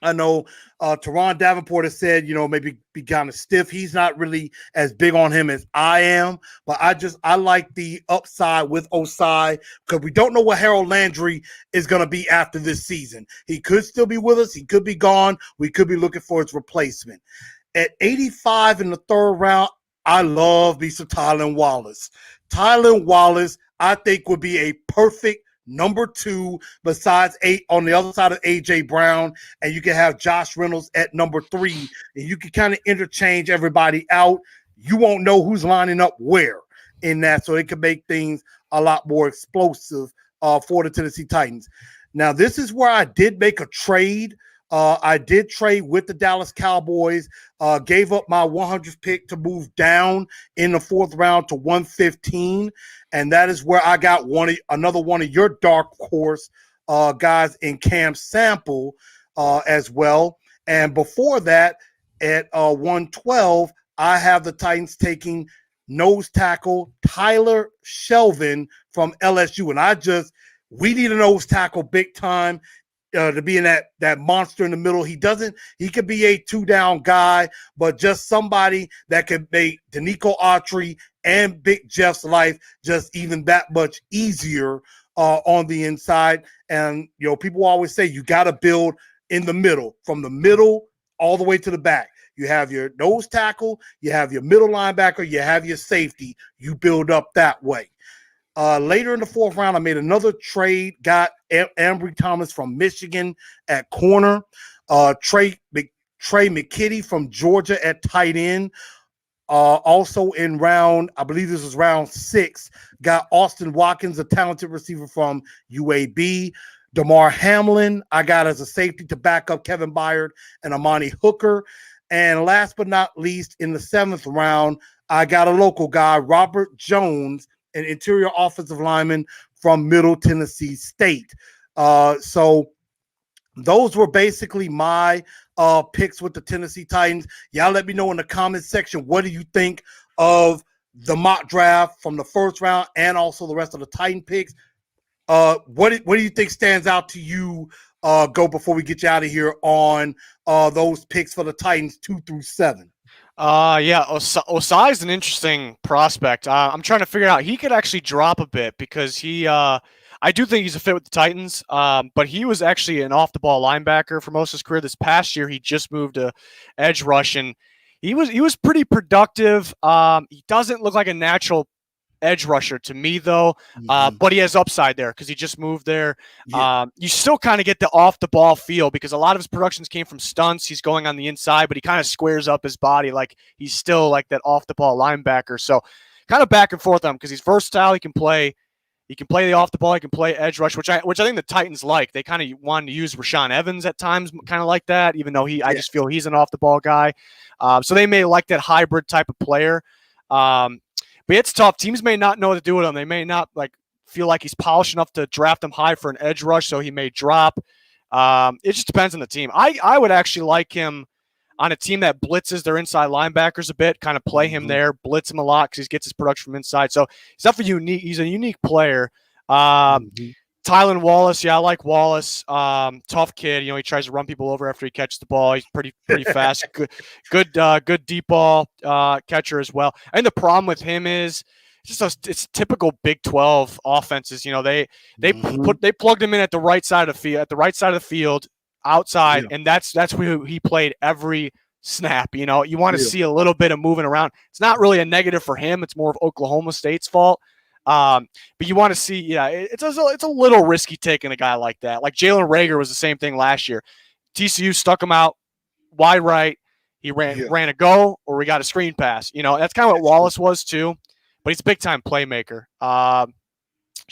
I know Teron Davenport has said, maybe be kind of stiff. He's not really as big on him as I am, but I like the upside with Osai because we don't know what Harold Landry is going to be after this season. He could still be with us. He could be gone. We could be looking for his replacement. At 85 in the third round, I love me some Tylan Wallace. Tylan Wallace, I think, would be a perfect number 2 besides 8 on the other side of A.J. Brown, and you can have Josh Reynolds at number 3, and you can kind of interchange everybody out. You won't know who's lining up where in that, so it can make things a lot more explosive for the Tennessee Titans. Now, this is where I did make a trade. I did trade with the Dallas Cowboys, gave up my 100th pick to move down in the 4th round to 115. And that is where I got another one of your dark horse guys in Cam Sample as well. And before that, at 112, I have the Titans taking nose tackle Tyler Shelvin from LSU. And we need a nose tackle big time. To be in that monster in the middle. He could be a 2-down guy, but just somebody that could make Danico Autry and Big Jeff's life just even that much easier on the inside. And, people always say you got to build in the middle, from the middle all the way to the back. You have your nose tackle, you have your middle linebacker, you have your safety. You build up that way. Later in the 4th round, I made another trade, got Ambry Thomas from Michigan at corner, Trey McKitty from Georgia at tight end. Also in I believe this was round 6, got Austin Watkins, a talented receiver from UAB. DeMar Hamlin, I got as a safety to back up Kevin Byard and Amani Hooker. And last but not least, in the 7th round, I got a local guy, Robert Jones, an interior offensive lineman from Middle Tennessee State. So those were basically my picks with the Tennessee Titans. Y'all let me know in the comments section, what do you think of the mock draft from the 1st round and also the rest of the Titan picks? What do you think stands out to you, go before we get you out of here on those picks for the Titans 2 through 7? Osai is an interesting prospect. I'm trying to figure out, he could actually drop a bit because I do think he's a fit with the Titans, but he was actually an off-the-ball linebacker for most of his career. This past year, he just moved to edge rush, and he was pretty productive. He doesn't look like a natural edge rusher to me, though, but he has upside there because he just moved there. Yeah. You still kind of get the off-the-ball feel because a lot of his productions came from stunts. He's going on the inside, but he kind of squares up his body like he's still like that off-the-ball linebacker. So kind of back and forth on him because he's versatile. He can play the off the ball. He can play edge rush, which I think the Titans like. They kind of wanted to use Rashaan Evans at times, kind of like that. Even though I just feel he's an off the ball guy. So they may like that hybrid type of player. But it's tough. Teams may not know what to do with him. They may not feel like he's polished enough to draft him high for an edge rush, so he may drop. It just depends on the team. I would actually like him on a team that blitzes their inside linebackers a bit, kind of play him there, blitz him a lot because he gets his production from inside. So he's definitely unique. He's a unique player. Tylan Wallace, I like Wallace. Tough kid. He tries to run people over after he catches the ball. He's pretty fast. Good deep ball catcher as well. And the problem with him is it's typical Big 12 offenses. They plugged him in at the right side of the field, outside, and that's where he played every snap. You want to see a little bit of moving around. It's not really a negative for him. It's more of Oklahoma State's fault. But you want to see, it's a little risky taking a guy like that. Like Jalen Reagor was the same thing last year. TCU stuck him out wide right. He ran a go, or we got a screen pass. That's kind of what Wallace was too. But he's a big time playmaker.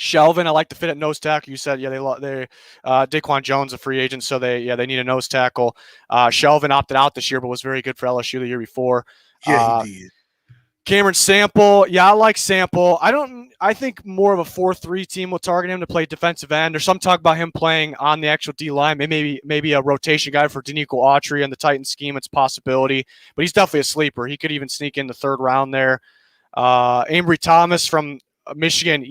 Shelvin, I like the fit at nose tackle. You said, they Daquan Jones, a free agent, so they need a nose tackle. Shelvin opted out this year, but was very good for LSU the year before. Yeah, he did. Cameron Sample, I like Sample. I think more of a 4-3 team will target him to play defensive end. There's some talk about him playing on the actual D-line. Maybe a rotation guy for Danico Autry in the Titans scheme. It's a possibility, but he's definitely a sleeper. He could even sneak in the third round there. Ambry Thomas from Michigan,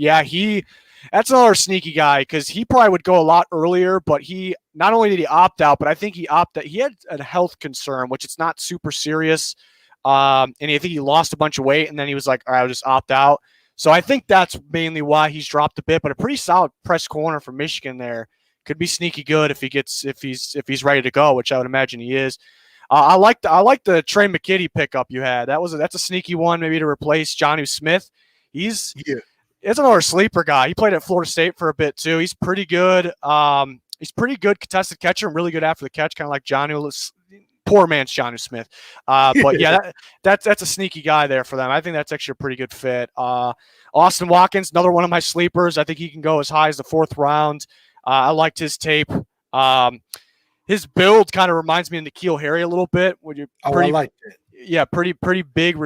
that's another sneaky guy because he probably would go a lot earlier, but he not only did he opt out, but I think he had a health concern, which it's not super serious. And I think he lost a bunch of weight, and then he was like, all right, I'll just opt out. So I think that's mainly why he's dropped a bit, but a pretty solid press corner from Michigan there. Could be sneaky good if he's ready to go, which I would imagine he is. I like the Trey McKitty pickup you had. That's a sneaky one, maybe to replace Johnny Smith. It's another sleeper guy. He played at Florida State for a bit too. He's pretty good. He's pretty good contested catcher and really good after the catch, kind of like poor man's Johnny Smith. But that's a sneaky guy there for them. I think that's actually a pretty good fit. Austin Watkins, another one of my sleepers. I think he can go as high as the 4th round. I liked his tape. His build kind of reminds me of N'Keal Harry a little bit. I like that. Yeah, pretty big,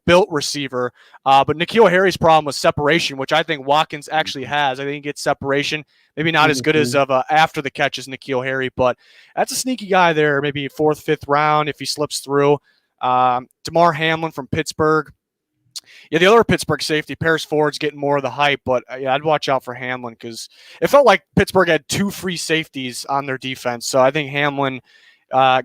built receiver. But N'Keal Harry's problem was separation, which I think Watkins actually has. I think he gets separation. Maybe not as good as after the catch as N'Keal Harry, but that's a sneaky guy there. Maybe 4th, 5th round if he slips through. Damar Hamlin from Pittsburgh. Yeah, the other Pittsburgh safety, Paris Ford's getting more of the hype, but I'd watch out for Hamlin because it felt like Pittsburgh had 2 free safeties on their defense. So I think Hamlin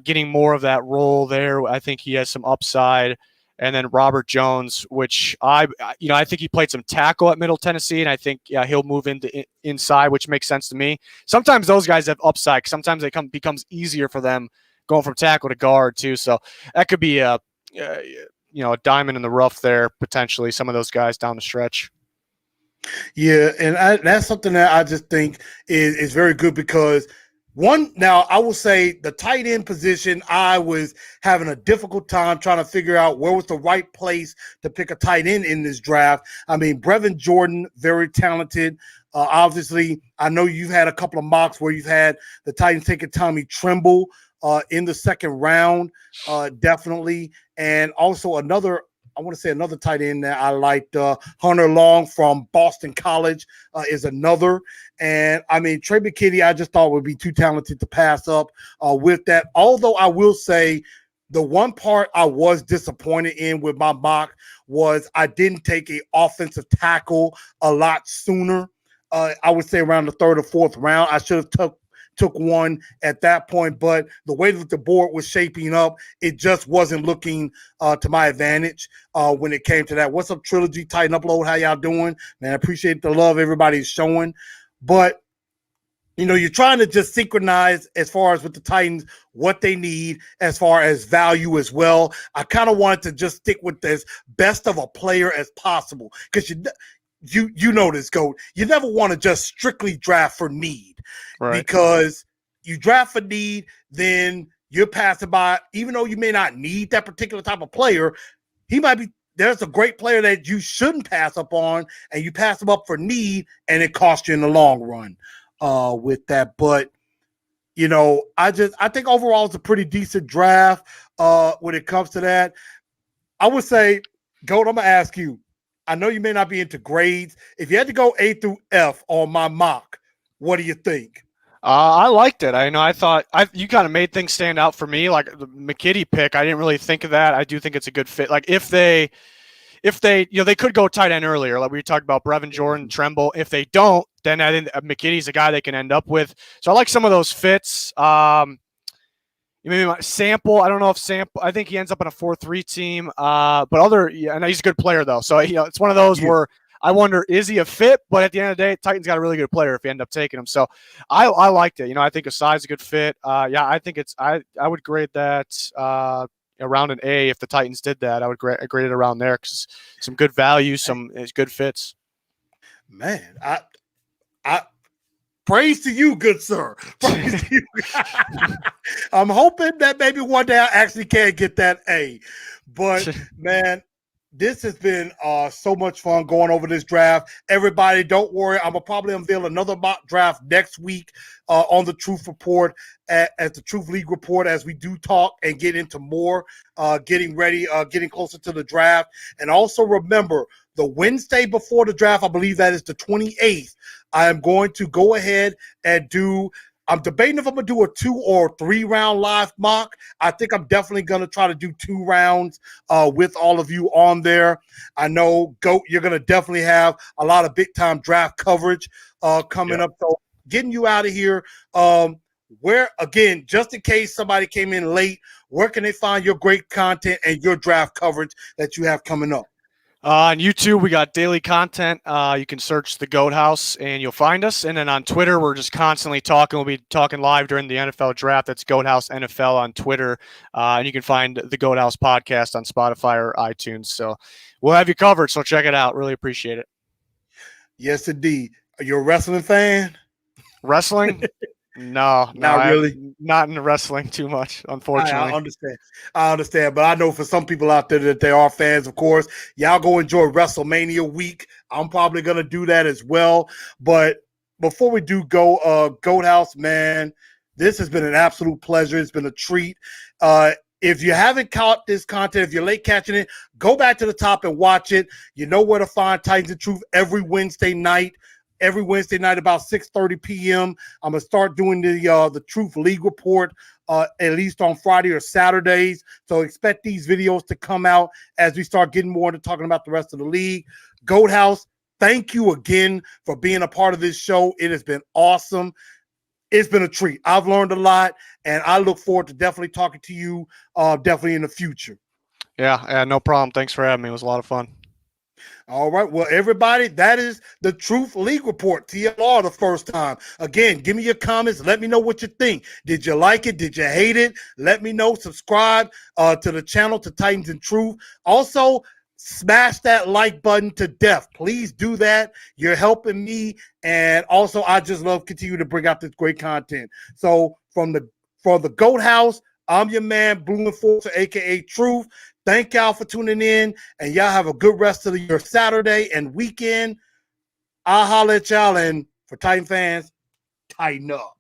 getting more of that role there. I think he has some upside. And then Robert Jones, which I think he played some tackle at Middle Tennessee, and I think he'll move into inside, which makes sense to me. Sometimes those guys have upside. Sometimes it becomes easier for them going from tackle to guard too. So that could be a diamond in the rough there potentially. Some of those guys down the stretch. Yeah, and that's something that I just think is very good because. Now, I will say the tight end position, I was having a difficult time trying to figure out where was the right place to pick a tight end in this draft. I mean, Brevin Jordan, very talented. Obviously, I know you've had a couple of mocks where you've had the Titans taking Tommy Tremble in the 2nd round, definitely. And also another tight end that I liked, Hunter Long from Boston College is another. And, I mean, Trey McKitty, I just thought would be too talented to pass up with that. Although I will say the one part I was disappointed in with my mock was I didn't take an offensive tackle a lot sooner. I would say around the 3rd or 4th round. I should have took one at that point, but the way that the board was shaping up, it just wasn't looking to my advantage when it came to that. What's up, Trilogy? Titan Upload, how y'all doing? Man, I appreciate the love everybody's showing. But, you're trying to just synchronize as far as with the Titans, what they need as far as value as well. I kind of wanted to just stick with this best of a player as possible because you know this, Goat. You never want to just strictly draft for need. Right. Because you draft for need, then you're passing by, even though you may not need that particular type of player, there's a great player that you shouldn't pass up on, and you pass him up for need, and it costs you in the long run with that. But, I think overall it's a pretty decent draft when it comes to that. I would say, Goat, I'm going to ask you, I know you may not be into grades. If you had to go A through F on my mock, what do you think? I liked it. I thought you kind of made things stand out for me. Like the McKitty pick, I didn't really think of that. I do think it's a good fit. Like if they they could go tight end earlier, like we talked about Brevin Jordan, Tremble. If they don't, then I think McKitty's a guy they can end up with. So I like some of those fits. Maybe Sample. I don't know if Sample. I think he ends up on a 4-3 team. But and he's a good player though. So it's one of those where I wonder, is he a fit? But at the end of the day, Titans got a really good player if you end up taking him. So I liked it. I think Asai's a good fit. I think I would grade that around an A if the Titans did that. I would grade it around there because some good value, some good fits. Man, I praise to you, good sir. Praise to you. I'm hoping that maybe one day I actually can get that A. But man, This has been so much fun going over this draft. Everybody, don't worry. I'm going to probably unveil another mock draft next week on the Truth Report, at the Truth League Report, as we do talk and get into more, getting ready, getting closer to the draft. And also remember, the Wednesday before the draft, I believe that is the 28th, I am going to go ahead and I'm debating if I'm going to do a 2 or 3 round live mock. I think I'm definitely going to try to do 2 rounds with all of you on there. I know, GOAT, you're going to definitely have a lot of big-time draft coverage coming up. So getting you out of here, where, again, just in case somebody came in late, where can they find your great content and your draft coverage that you have coming up? On YouTube, we got daily content. You can search the Goat House and you'll find us. And then on Twitter, we're just constantly talking. We'll be talking live during the NFL draft. That's Goat House NFL on Twitter. And you can find the Goat House podcast on Spotify or iTunes. So we'll have you covered. So check it out. Really appreciate it. Yes, indeed. Are you a wrestling fan? Wrestling? No, not really. Not into wrestling too much, unfortunately. I understand. But I know for some people out there that they are fans, of course. Y'all go enjoy WrestleMania week. I'm probably going to do that as well. But before we do go, Goat House, man, this has been an absolute pleasure. It's been a treat. If you haven't caught this content, if you're late catching it, go back to the top and watch it. You know where to find Titans of Truth every Wednesday night. Every Wednesday night about 6:30 p.m. I'm going to start doing the Truth League Report at least on Friday or Saturdays. So expect these videos to come out as we start getting more into talking about the rest of the league. Goat House, thank you again for being a part of this show. It has been awesome. It's been a treat. I've learned a lot, and I look forward to definitely talking to you definitely in the future. Yeah, no problem. Thanks for having me. It was a lot of fun. All right. Well, everybody, that is the Truth League Report, TLR, the first time. Again, give me your comments. Let me know what you think. Did you like it? Did you hate it? Let me know. Subscribe to the channel, to Titans and Truth. Also, smash that like button to death. Please do that. You're helping me. And also, I just love continue to bring out this great content. So for the Goat House, I'm your man, Blue Enforcer, a.k.a. Truth. Thank y'all for tuning in, and y'all have a good rest of your Saturday and weekend. I'll holler at y'all, and for Titan fans, tighten up.